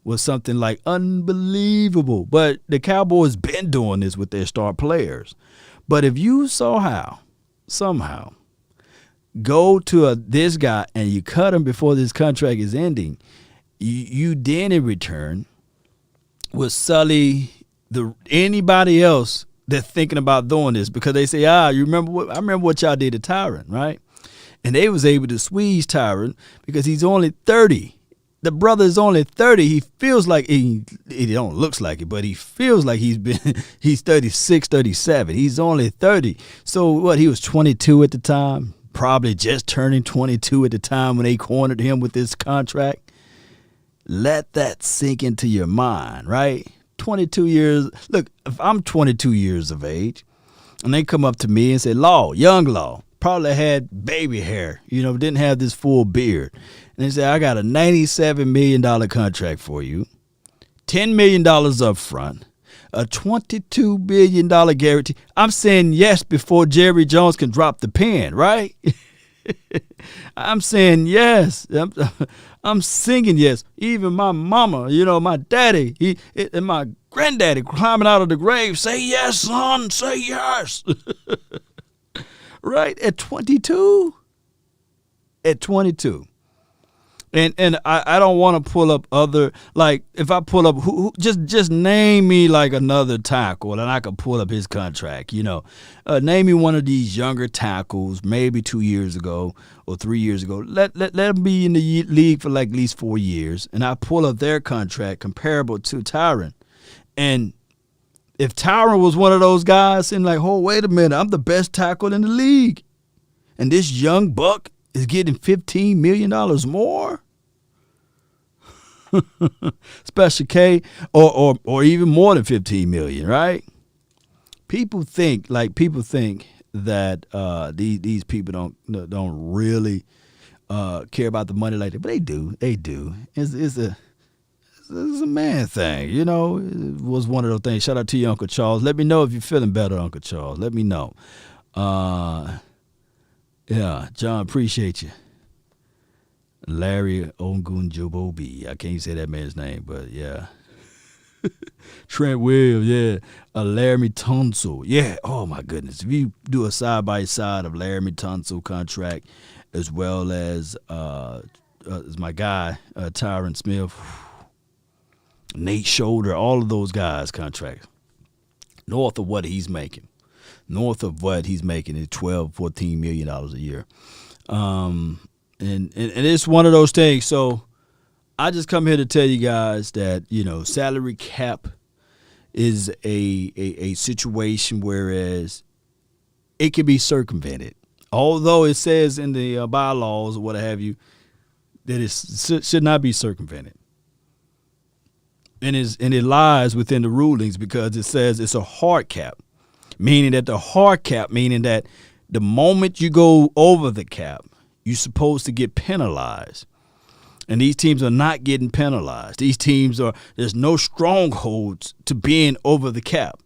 was something like unbelievable. But the Cowboys been doing this with their star players. But if you somehow go to this guy and you cut him before this contract is ending, you then in return will sully anybody else that's thinking about doing this, because they say, I remember what y'all did to Tyron, right? And they was able to squeeze Tyron because he's only 30. The brother is only 30. He feels like he don't looks like it, but he feels like he's 36, 37. He's only 30. So what, he was 22 at the time, probably just turning 22 at the time when they cornered him with this contract. Let that sink into your mind, right? 22 years. Look, if I'm 22 years of age and they come up to me and say, young Law, probably had baby hair, didn't have this full beard. And they say, I got a $97 million contract for you, $10 million up front, a $22 billion guarantee. I'm saying yes before Jerry Jones can drop the pen, right? I'm saying yes. I'm singing yes. Even my mama, my daddy, and my granddaddy climbing out of the grave, say yes, son, say yes. Right? At 22? At 22. And I don't want to pull up other, like, if I pull up, just name me like another tackle, and I could pull up his contract, Name me one of these younger tackles, maybe 2 years ago or 3 years ago. Let them be in the league for like at least 4 years, and I pull up their contract comparable to Tyron. And if Tyron was one of those guys saying like, oh, wait a minute, I'm the best tackle in the league, and this young buck is getting $15 million more, Special K, or even more than $15 million, right? People think that these people don't really care about the money like that, but they do. They do. It's a man thing, you know. It was one of those things. Shout out to you, Uncle Charles. Let me know if you're feeling better, Uncle Charles. Let me know. Yeah, John, appreciate you. Larry Ogunjobobi. I can't say that man's name, but yeah. Trent Williams, yeah. Laramie Tunsil. Yeah, oh my goodness. If you do a side-by-side of Laramie Tunsil contract as well as my guy, Tyron Smith, Nate Shoulder, all of those guys' contracts, north of what he's making. North of what he's making is $12, $14 million a year. And it's one of those things. So I just come here to tell you guys that, you know, salary cap is a situation whereas it can be circumvented. Although it says in the bylaws or what have you that it should not be circumvented. And it lies within the rulings because it says it's a hard cap, meaning that the moment you go over the cap, you're supposed to get penalized. And these teams are not getting penalized. There's no strongholds to being over the cap.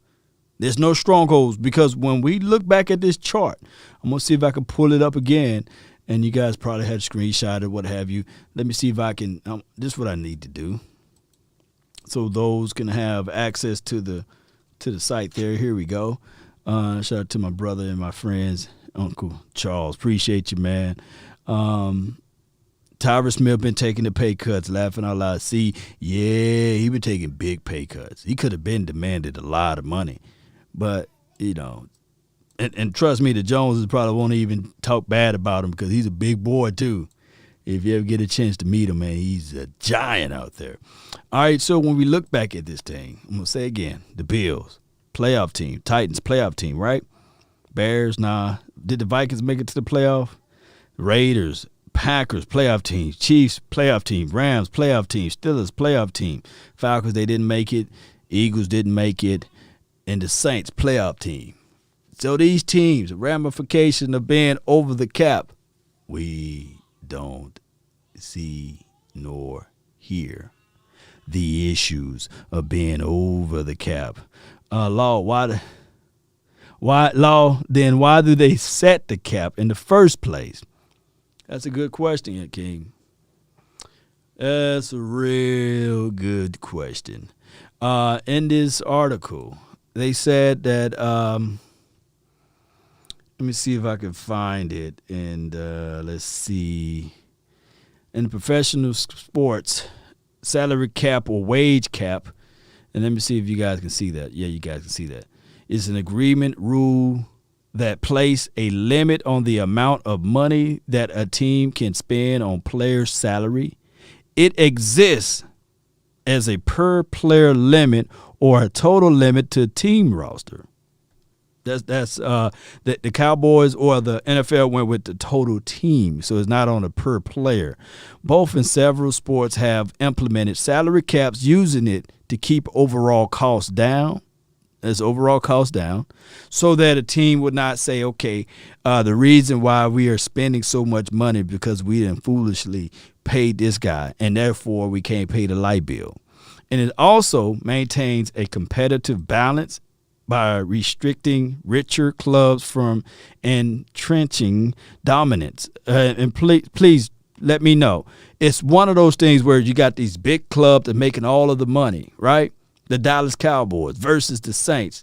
There's no strongholds because when we look back at this chart, I'm going to see if I can pull it up again. And you guys probably had a screenshot or what have you. Let me see if I can. This is what I need to do. So those can have access to the site there. Here we go. Shout out to my brother and my friends, Uncle Charles. Appreciate you, man. Tyron Smith been taking the pay cuts, laughing out loud. See, yeah, he been taking big pay cuts. He could have been demanded a lot of money. But, you know, and trust me, the Joneses probably won't even talk bad about him because he's a big boy, too. If you ever get a chance to meet him, man, he's a giant out there. All right, so when we look back at this thing, I'm going to say again, the Bills, playoff team, Titans, playoff team, right? Bears, nah. Did the Vikings make it to the playoff? Raiders, Packers, playoff team. Chiefs, playoff team. Rams, playoff team. Steelers, playoff team. Falcons, they didn't make it. Eagles didn't make it. And the Saints, playoff team. So these teams, ramification of being over the cap, we don't see nor hear the issues of being over the cap. Law, why do they set the cap in the first place? That's a good question, King. That's a real good question. In this article, they said that, let me see if I can find it. And let's see. In professional sports, salary cap or wage cap, and let me see if you guys can see that. Yeah, you guys can see that. It's an agreement rule that place a limit on the amount of money that a team can spend on players' salary. It exists as a per-player limit or a total limit to team roster. That's the Cowboys or the NFL went with the total team, so it's not on a per player. Both in several sports have implemented salary caps using it to keep overall costs down. That's overall costs down, so that a team would not say, okay, the reason why we are spending so much money because we didn't foolishly pay this guy, and therefore we can't pay the light bill. And it also maintains a competitive balance by restricting richer clubs from entrenching dominance. And please let me know. It's one of those things where you got these big clubs that are making all of the money, right? The Dallas Cowboys versus the Saints.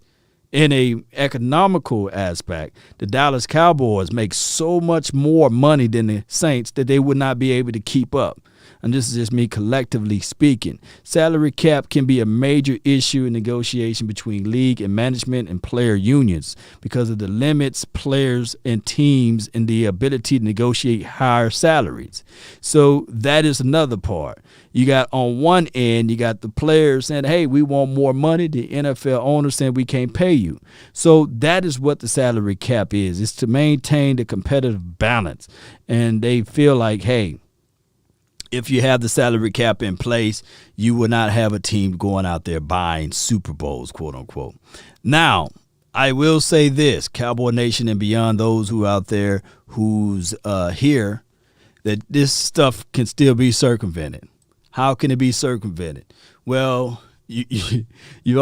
In a economical aspect, the Dallas Cowboys make so much more money than the Saints that they would not be able to keep up. And this is just me collectively speaking. Salary cap can be a major issue in negotiation between league and management and player unions because of the limits players and teams and the ability to negotiate higher salaries. So that is another part. You got on one end, you got the players saying, hey, we want more money. The NFL owners saying we can't pay you. So that is what the salary cap is. It's to maintain the competitive balance. And they feel like, hey, if you have the salary cap in place, you will not have a team going out there buying Super Bowls, quote unquote. Now, I will say this, Cowboy Nation and beyond, those who are out there who's here, that this stuff can still be circumvented. How can it be circumvented? Well, you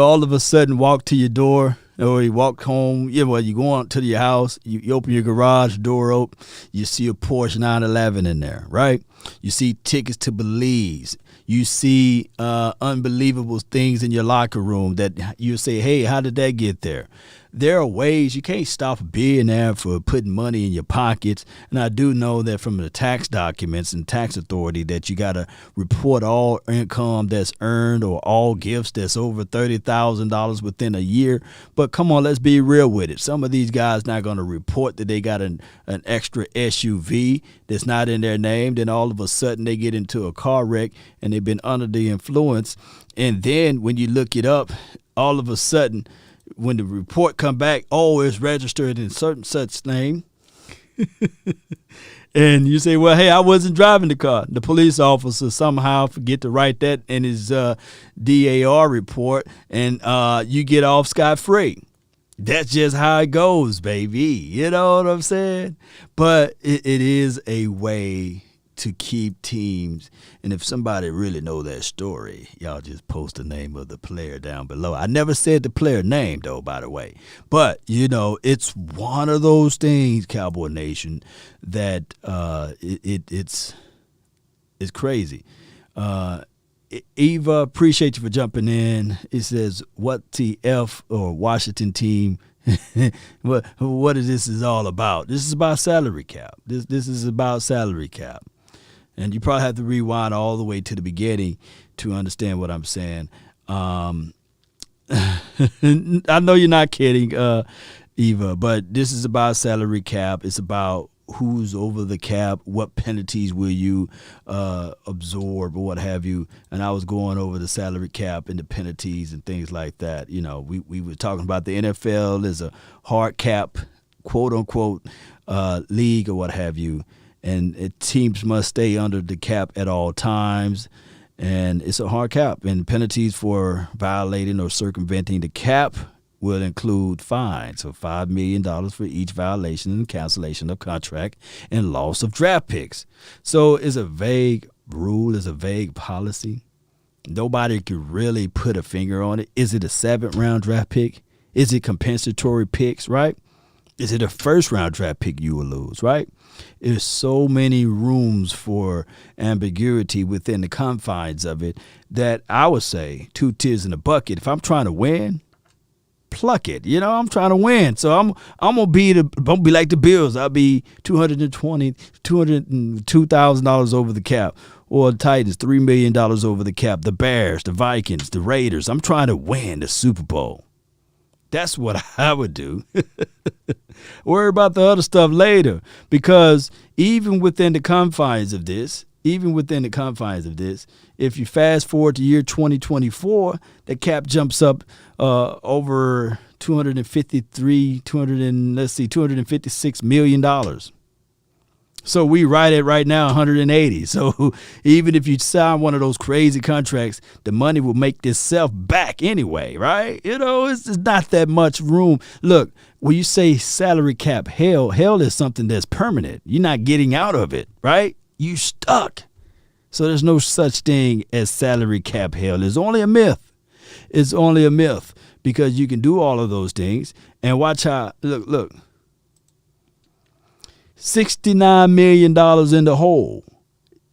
all of a sudden walk to your door, or you walk home. You go out to your house. You open your garage door open. You see a Porsche 911 in there, right? You see tickets to Belize. You see unbelievable things in your locker room that you say, hey, how did that get there? There are ways. You can't stop a billionaire for putting money in your pockets. And I do know that from the tax documents and tax authority that you got to report all income that's earned or all gifts that's over $30,000 within a year. But come on, let's be real with it. Some of these guys not going to report that they got an extra SUV that's not in their name. Then all of a sudden they get into a car wreck and they've been under the influence. And then when you look it up, all of a sudden, when the report come back, oh, it's registered in certain such name. And you say, well, hey, I wasn't driving the car. The police officer somehow forget to write that in his DAR report, and you get off scot-free. That's just how it goes, baby. You know what I'm saying? But it is a way to keep teams. And if somebody really know that story, y'all just post the name of the player down below. I never said the player name, though, by the way. But, it's one of those things, Cowboy Nation, that it's crazy. Eva, appreciate you for jumping in. It says, what TF or Washington team, what is this is all about? This is about salary cap. This is about salary cap. And you probably have to rewind all the way to the beginning to understand what I'm saying. I know you're not kidding, Eva, but this is about salary cap. It's about who's over the cap, what penalties will you absorb or what have you. And I was going over the salary cap and the penalties and things like that. We were talking about the NFL is a hard cap, quote unquote, league or what have you. And teams must stay under the cap at all times. And it's a hard cap. And penalties for violating or circumventing the cap will include fines of $5 million for each violation and cancellation of contract and loss of draft picks. So it's a vague rule. It's a vague policy. Nobody can really put a finger on it. Is it a 7th-round draft pick? Is it compensatory picks, right? Is it a 1st-round draft pick you will lose, right? There's so many rooms for ambiguity within the confines of it that I would say 2 tears in a bucket. If I'm trying to win, pluck it. I'm trying to win. So I'm gonna be like the Bills. I'll be $202,000 over the cap. Or the Titans, $3 million over the cap. The Bears, the Vikings, the Raiders. I'm trying to win the Super Bowl. That's what I would do. Worry about the other stuff later, because even within the confines of this, if you fast forward to year 2024, the cap jumps up over $256 million. So we right at right now 180. So even if you sign one of those crazy contracts, the money will make itself back anyway, right? It's not that much room. Look, when you say salary cap hell is something that's permanent. You're not getting out of it, right? You stuck. So there's no such thing as salary cap hell. It's only a myth. It's only a myth because you can do all of those things. And watch how, look. $69 million in the hole.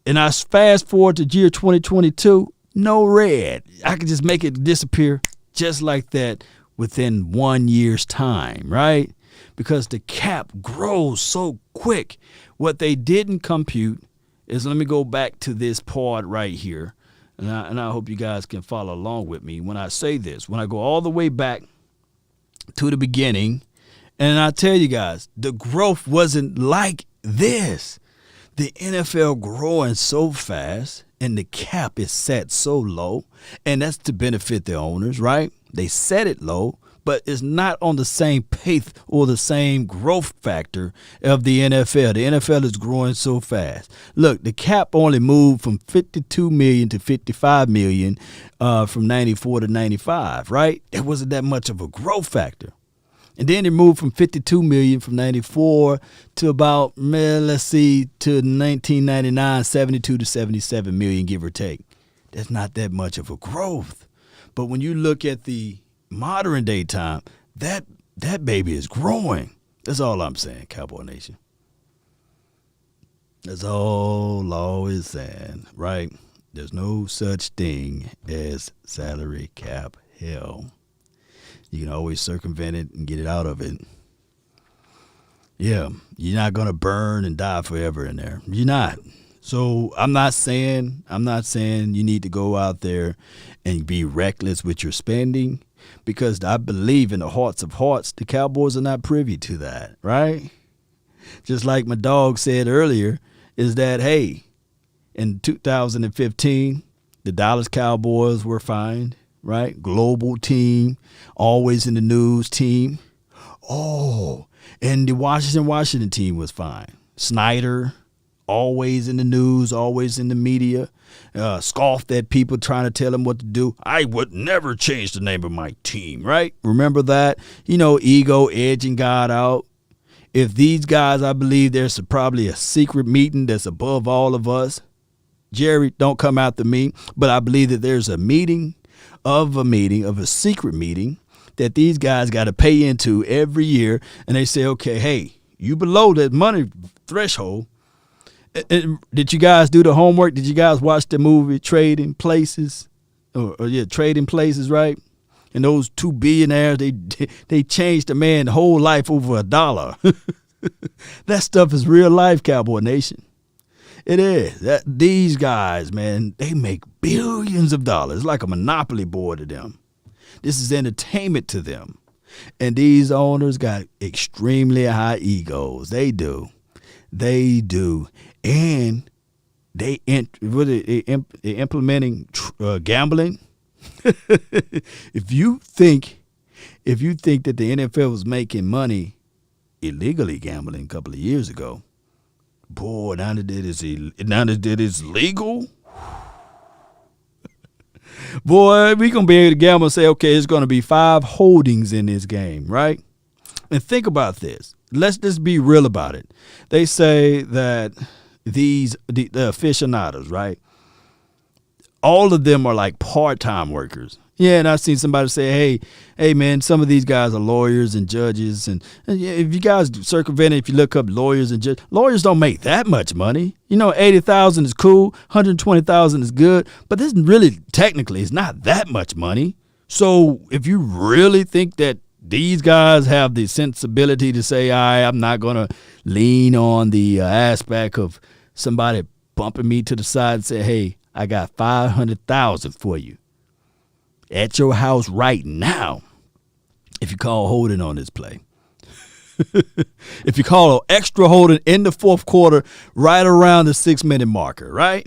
And I fast forward to year 2022, no red. I could just make it disappear just like that within 1 year's time, right? Because the cap grows so quick. What they didn't compute is, let me go back to this part right here. And I hope you guys can follow along with me when I say this. When I go all the way back to the beginning, and I tell you guys, the growth wasn't like this. The NFL growing so fast and the cap is set so low, and that's to benefit the owners, right? They set it low, but it's not on the same pace or the same growth factor of the NFL. The NFL is growing so fast. Look, the cap only moved from 52 million to 55 million from 94 to 95, right? It wasn't that much of a growth factor. And then it moved from 52 million from 94 to about, to 1999, 72 to 77 million, give or take. That's not that much of a growth. But when you look at the modern day time, that baby is growing. That's all I'm saying, Cowboy Nation. That's all Law is saying, right? There's no such thing as salary cap hell. You can always circumvent it and get it out of it. Yeah, you're not going to burn and die forever in there. You're not. So I'm not saying you need to go out there and be reckless with your spending, because I believe in the hearts of hearts, the Cowboys are not privy to that, right? Just like my dog said earlier, is that, hey, in 2015, the Dallas Cowboys were fined, right? Global team, always in the news team. Oh, and the Washington team was fine. Snyder, always in the news, always in the media, scoffed at people trying to tell him what to do. I would never change the name of my team, right? Remember that? Ego edging God out. If these guys, I believe there's probably a secret meeting that's above all of us. Jerry, don't come after me, but I believe that there's a secret meeting that these guys got to pay into every year. And they say, okay, hey, you below that money threshold. Did you guys do the homework? Did you guys watch the movie Trading Places? Trading Places, right? And those two billionaires, they changed a man's whole life over $1. That stuff is real life, Cowboy Nation. It is. These guys, man, they make billions of dollars. It's like a monopoly board to them. This is entertainment to them. And these owners got extremely high egos. They do. And they're implementing gambling. If you think that the NFL was making money illegally gambling a couple of years ago, boy, now that it is legal, boy, we gonna be able to gamble and say, okay, it's gonna be 5 holdings in this game, right? And think about this. Let's just be real about it. They say that the aficionados, right? All of them are like part-time workers. Yeah, and I've seen somebody say, hey, man, some of these guys are lawyers and judges. And if you guys circumvent it, if you look up lawyers and judges, lawyers don't make that much money. $80,000 is cool, $120,000 is good, but this really technically is not that much money. So if you really think that these guys have the sensibility to say, I'm not going to lean on the aspect of somebody bumping me to the side and say, hey, I got $500,000 for you at your house right now if you call holding on this play. If you call an extra holding in the fourth quarter right around the 6-minute marker, right?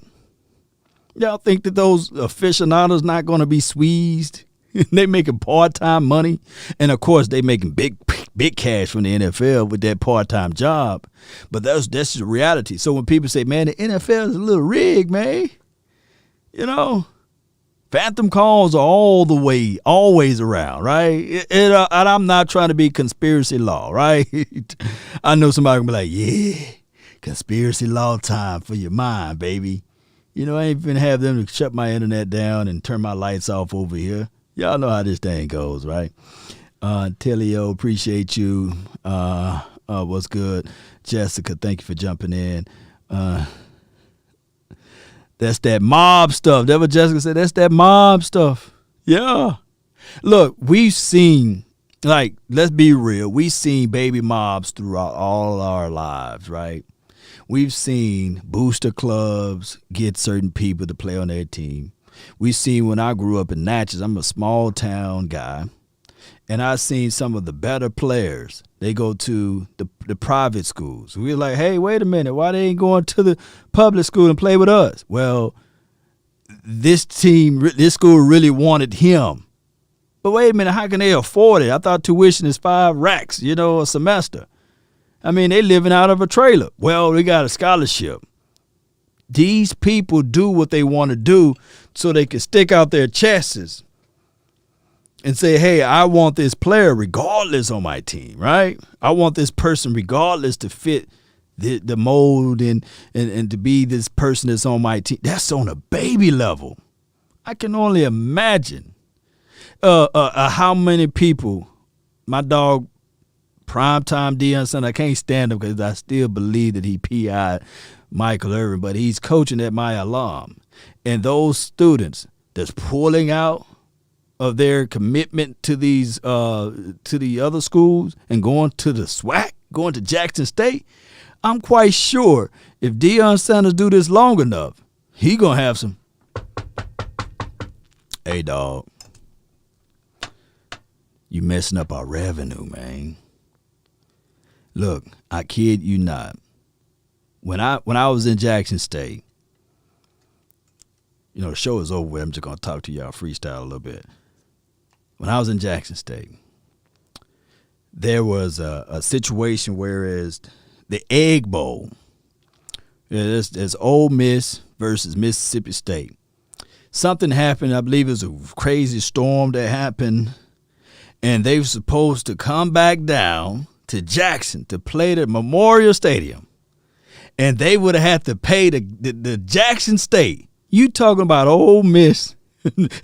Y'all think that those aficionados not going to be squeezed? They making part-time money. And, of course, they making big cash from the NFL with that part-time job. But that's the reality. So when people say, man, the NFL is a little rigged, man, phantom calls are always around, right? And I'm not trying to be conspiracy law, right? I know somebody can be like, yeah, conspiracy law time for your mind, baby. I ain't finna have them to shut my internet down and turn my lights off over here. Y'all know how this thing goes, right? Telio, appreciate you. What's good? Jessica, thank you for jumping in. That's that mob stuff. That's what Jessica said. That's that mob stuff. Yeah. Look, we've seen, let's be real. We've seen baby mobs throughout all our lives, right? We've seen booster clubs get certain people to play on their team. We've seen when I grew up in Natchez, I'm a small town guy, and I've seen some of the better players. They go to the private schools. We're like, hey, wait a minute. Why they ain't going to the public school and play with us? Well, this school really wanted him. But wait a minute, how can they afford it? I thought tuition is $5 a semester. I mean, they living out of a trailer. Well, they got a scholarship. These people do what they want to do so they can stick out their chests. and say, hey, I want this player regardless on my team, right? I want this person regardless to fit the mold and to be this person that's on my team. That's on a baby level. I can only imagine how many people, my dog, primetime Deion Sanders, I can't stand him because I still believe that he PI'd Michael Irvin, but he's coaching at my alum. And those students that's pulling out of their commitment to these to the other schools and going to the SWAC, going to Jackson State, I'm quite sure if Deion Sanders do this long enough, he gonna have some. Hey, dog, you messing up our revenue, man. Look, I kid you not. When I was in Jackson State, the show is over with. I'm just gonna talk to y'all freestyle a little bit. When I was in Jackson State, there was a situation whereas the Egg Bowl, there's Ole Miss versus Mississippi State. Something happened. I believe it was a crazy storm that happened, and they were supposed to come back down to Jackson to play at Memorial Stadium, and they would have had to pay the Jackson State. You talking about Ole Miss,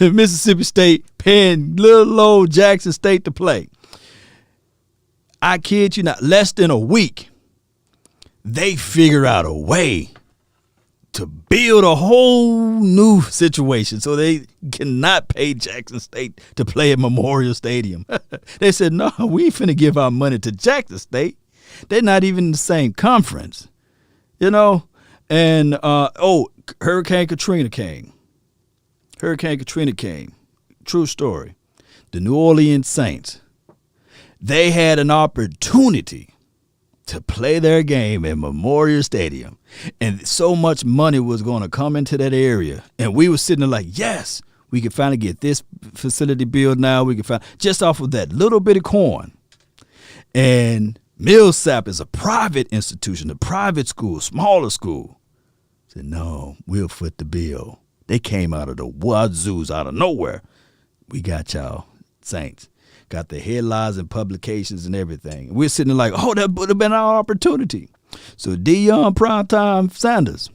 Mississippi State paying little old Jackson State to play. I kid you not, less than a week, they figure out a way to build a whole new situation so they cannot pay Jackson State to play at Memorial Stadium. They said, no, we ain't finna give our money to Jackson State. They're not even in the same conference, And, Hurricane Katrina came. True story. The New Orleans Saints, they had an opportunity to play their game at Memorial Stadium, and so much money was going to come into that area, and we were sitting there like, yes, we can finally get this facility built now. We can find just off of that little bit of coin. And Millsap is a private institution, a private school, smaller school. Said, no, we'll foot the bill. They came out of the wazoos, out of nowhere. We got y'all, Saints. Got the headlines and publications and everything. We're sitting there like, oh, that would have been our opportunity. So Deion Primetime Sanders,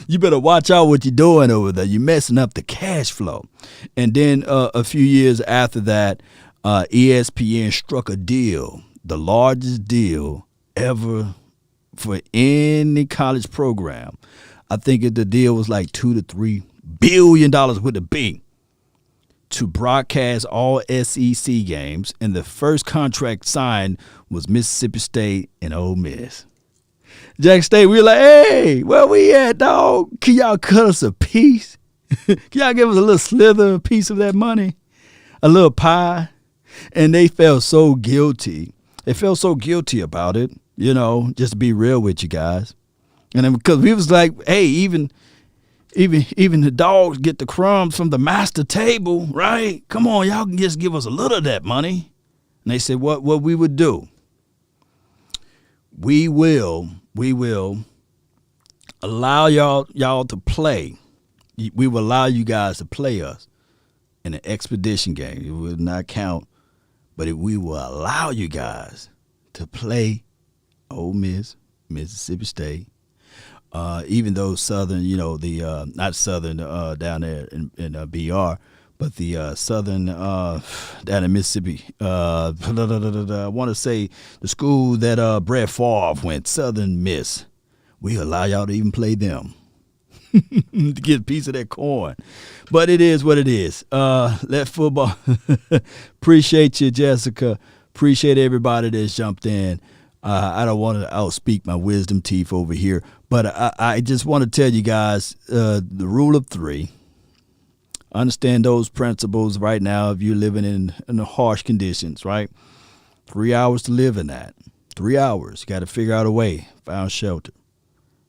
you better watch out what you're doing over there. You're messing up the cash flow. And then a few years after that, ESPN struck a deal, the largest deal ever for any college program. I think the deal was like $2 to $3 billion with a B, to broadcast all SEC games, and the first contract signed was Mississippi State and Ole Miss. Jackson State, we were like, hey, where we at, dog? Can y'all cut us a piece? Can y'all give us a little slither, a piece of that money? A little pie? And they felt so guilty. They felt so guilty about it, just to be real with you guys. And then because we was like, hey, even the dogs get the crumbs from the master table, right? Come on, y'all can just give us a little of that money. And they said, what we would do? We will allow y'all to play. We will allow you guys to play us in an expedition game. It will not count, but we will allow you guys to play Ole Miss, Mississippi State. Even though Southern, not Southern down there in BR, but the Southern down in Mississippi. I want to say the school that Brett Favre went, Southern Miss. We allow y'all to even play them to get a piece of that coin. But it is what it is. Let football. Appreciate you, Jessica. Appreciate everybody that's jumped in. I don't want to outspeak my wisdom teeth over here, but I just want to tell you guys the rule of three. Understand those principles right now if you're living in harsh conditions, right? 3 hours to live in that. 3 hours. You got to figure out a way. Find shelter.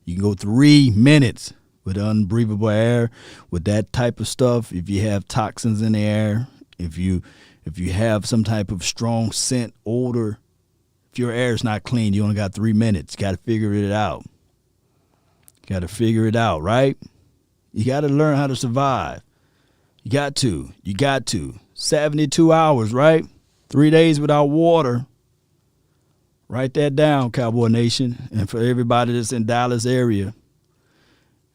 You can go 3 minutes with unbreathable air, with that type of stuff. If you have toxins in the air, if you have some type of strong scent, odor, if your air is not clean, you only got 3 minutes. You got to figure it out. You got to figure it out, right? You got to learn how to survive. You got to. 72 hours, right? 3 days without water. Write that down, Cowboy Nation. And for everybody that's in Dallas area,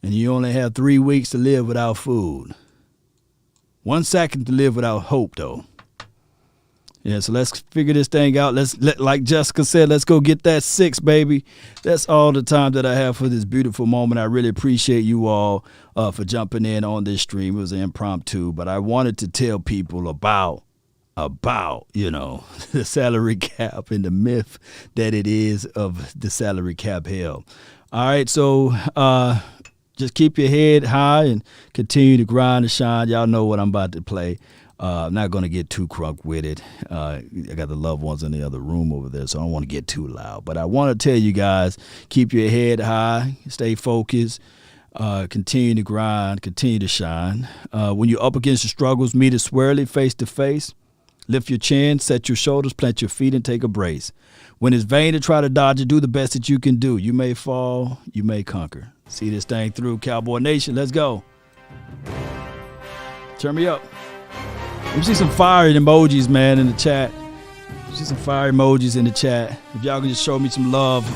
and you only have 3 weeks to live without food. 1 second to live without hope, though. Yeah, so let's figure this thing out. Like Jessica said, let's go get that 6, baby. That's all the time that I have for this beautiful moment. I really appreciate you all for jumping in on this stream. It was an impromptu, but I wanted to tell people about the salary cap and the myth that it is of the salary cap hell. All right, so just keep your head high and continue to grind and shine. Y'all know what I'm about to play. I'm not going to get too crunk with it. I got the loved ones in the other room over there, so I don't want to get too loud. But I want to tell you guys, keep your head high, stay focused, continue to grind, continue to shine. When you're up against the struggles, meet it squarely, face to face. Lift your chin, set your shoulders, plant your feet, and take a brace. When it's vain to try to dodge it, do the best that you can do. You may fall, you may conquer. See this thing through, Cowboy Nation. Let's go. Turn me up. Let me see some fire emojis, man, in the chat. See some fire emojis in the chat. If y'all can just show me some love.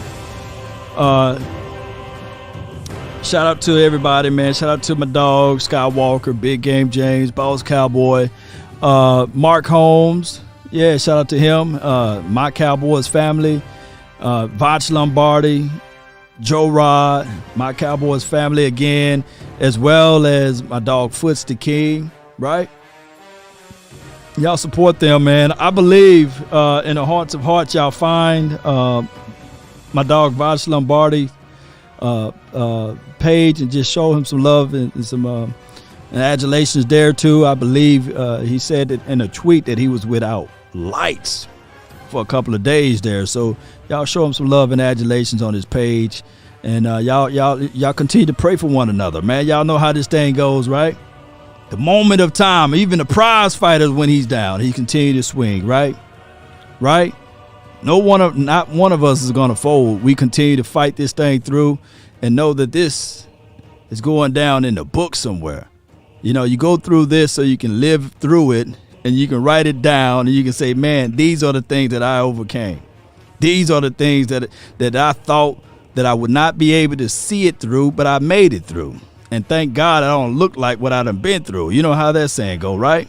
Shout out to everybody, man. Shout out to my dog, Skywalker, Big Game James, Boss Cowboy. Mark Holmes, yeah, shout out to him. My Cowboys family, Vach Lombardi, Joe Rod, my Cowboys family again, as well as my dog Foots the King, right? Y'all support them, man. I believe in the hearts of hearts y'all find my dog Vach Lombardi page and just show him some love and some and adulations there too. I believe he said that in a tweet that he was without lights for a couple of days there. So y'all show him some love and adulations on his page, and y'all continue to pray for one another, man. Y'all know how this thing goes, right? The moment of time, even the prize fighters when he's down, he continue to swing, right? Right? Not one of us is gonna fold. We continue to fight this thing through, and know that this is going down in the book somewhere. You know, you go through this so you can live through it, and you can write it down, and you can say, man, these are the things that I overcame. These are the things that I thought that I would not be able to see it through, but I made it through. And thank God I don't look like what I done been through. You know how that saying go, right?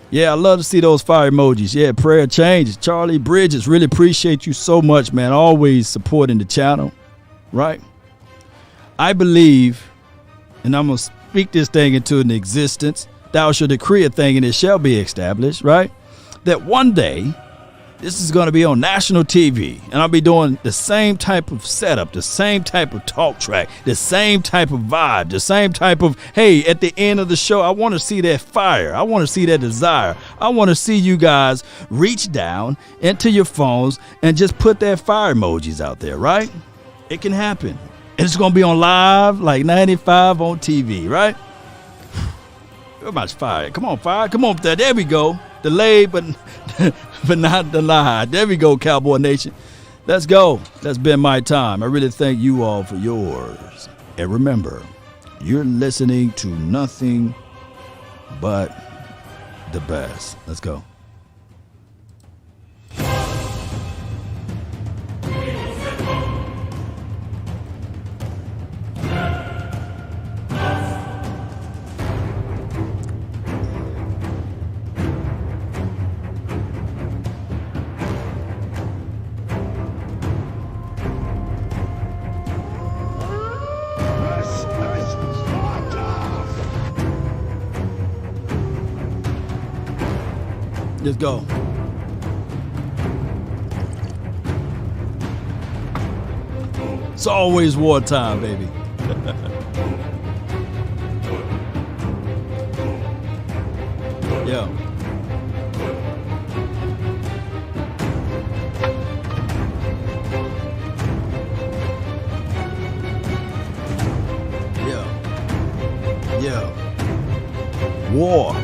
Yeah, I love to see those fire emojis. Yeah, prayer changes. Charlie Bridges, really appreciate you so much, man. Always supporting the channel, right? I believe, and I'm going to speak this thing into an existence. Thou shalt decree a thing and it shall be established, right? That one day, this is going to be on national TV, and I'll be doing the same type of setup, the same type of talk track, the same type of vibe, the same type of, hey, at the end of the show, I want to see that fire. I want to see that desire. I want to see you guys reach down into your phones and just put that fire emojis out there, right? It can happen. And it's going to be on live, like 95 on TV, right? How much fire? Come on, fire. Come on. There we go. Delayed, but not denied. There we go, Cowboy Nation. Let's go. That's been my time. I really thank you all for yours. And remember, you're listening to nothing but the best. Let's go. Let's go. It's always wartime, baby. Yeah. Yeah. Yeah. War.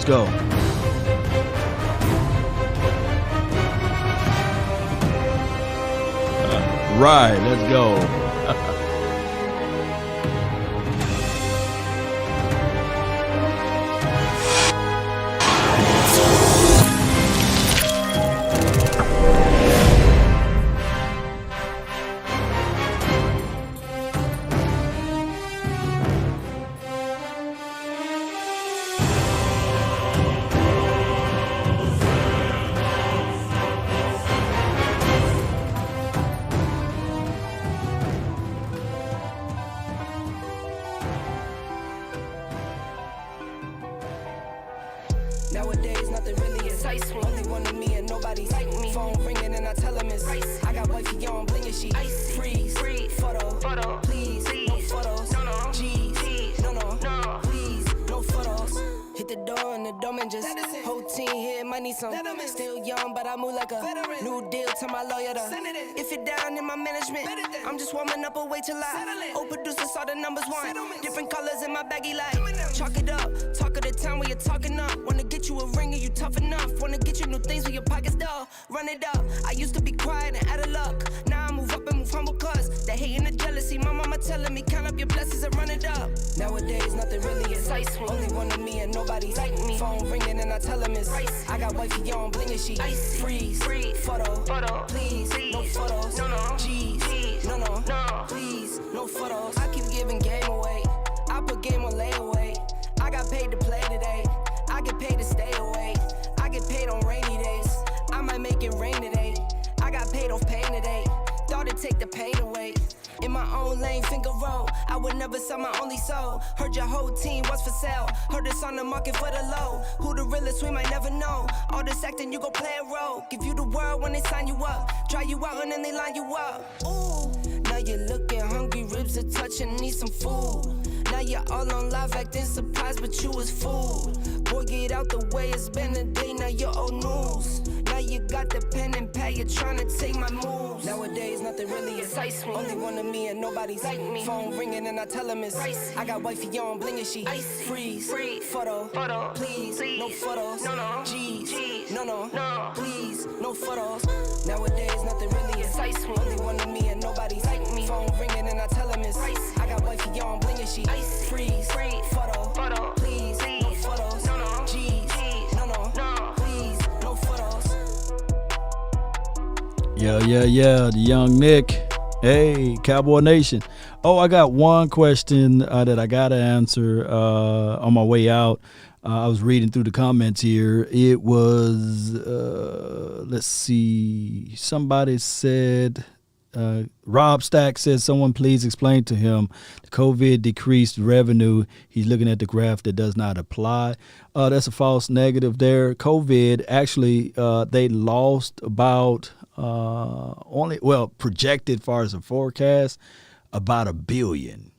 go. Right, let's go. Nowadays, nothing really excites me. Only one of me and nobody like me. Phone ringing and I tell him it's ice. I got wifey on bling and she freeze. Photo, please, no photos. No, G's, no, please, no photos. Hit the door and the doorman just whole team here might need some. Still young, but I move like a new deal to my lawyer. If it down in my management, I'm just warming up, wait till I old producers saw the numbers one. Different colors in my baggy light. Chalk it up, talk of the town where you're talking up. Wanna get you a ring and you tough enough. Wanna get you new things with your pockets dull. Run it up. I used to be quiet and out of luck. Now I move up and move humble cause the hate and the jealousy. My mama telling me count up your blessings and run it up. Nowadays nothing really excites me. Only one of me and nobody like me. Phone ringing and I tell him it's ice. I got wifey on bling and she freeze. Photo, please, no photos. No, G's, no, please, no photos. I keep giving game away. I put game on layaway. I got paid to play today. I get paid to stay away. I get paid on rainy days. I might make it rain today. I got paid off pain today. Thought it'd take the pain away. In my own lane, finger roll. I would never sell my only soul. Heard your whole team was for sale. Heard it's on the market for the low. Who the realest, we might never know. All this acting, you gon' play a role. Give you the world when they sign you up. Try you out and then they line you up. Ooh, now you're looking hungry, ribs are touching, need some food. Now you're all on live acting surprised, but you was fooled. Boy, get out the way, it's been a day, now you're old news. Now you got the pen and pad, you're trying to take my moves. Nowadays, nothing really excites me. Only one of me and nobody's like me. Phone ringing and I tell him it's ice. I got wifey on bling and she freeze. Photo, please, no photos. No, G's, no, please, no photos. Nowadays, nothing really excites me. Only one of me and nobody's like me. Phone ringing and I tell him it's ice. I got wifey on bling and she freeze. Photo, please, no photos. No, G's, no, please, no photos. Yeah, the young Nick. Hey, Cowboy Nation. Oh, I got one question that I got to answer on my way out. I was reading through the comments here. It was, let's see, somebody said, Rob Stack said, someone please explain to him the COVID decreased revenue. He's looking at the graph that does not apply. That's a false negative there. COVID, actually, they lost about projected as far as the forecast, about $1 billion.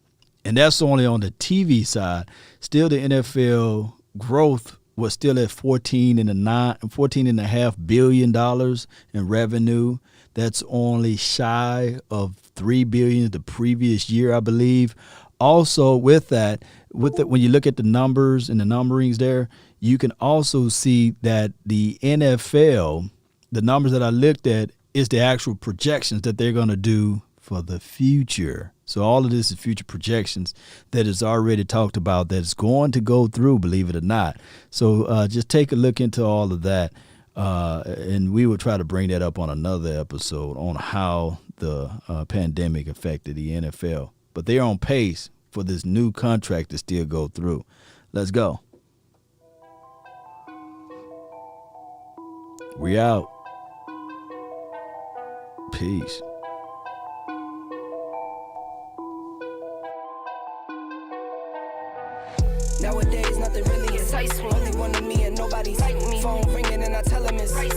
And that's only on the TV side. Still, the NFL growth was still at $14.5 billion in revenue. That's only shy of $3 billion the previous year, I believe. Also, with that, when you look at the numbers and the numberings there, you can also see that the NFL, the numbers that I looked at, is the actual projections that they're going to do for the future. So all of this is future projections that is already talked about that is going to go through, believe it or not. So just take a look into all of that. And we will try to bring that up on another episode on how the pandemic affected the NFL. But they're on pace for this new contract to still go through. Let's go. We out. Peace. Nowadays, nothing really excites me. Only one of me and nobody's like me. Phone ringing and I tell him it's ice.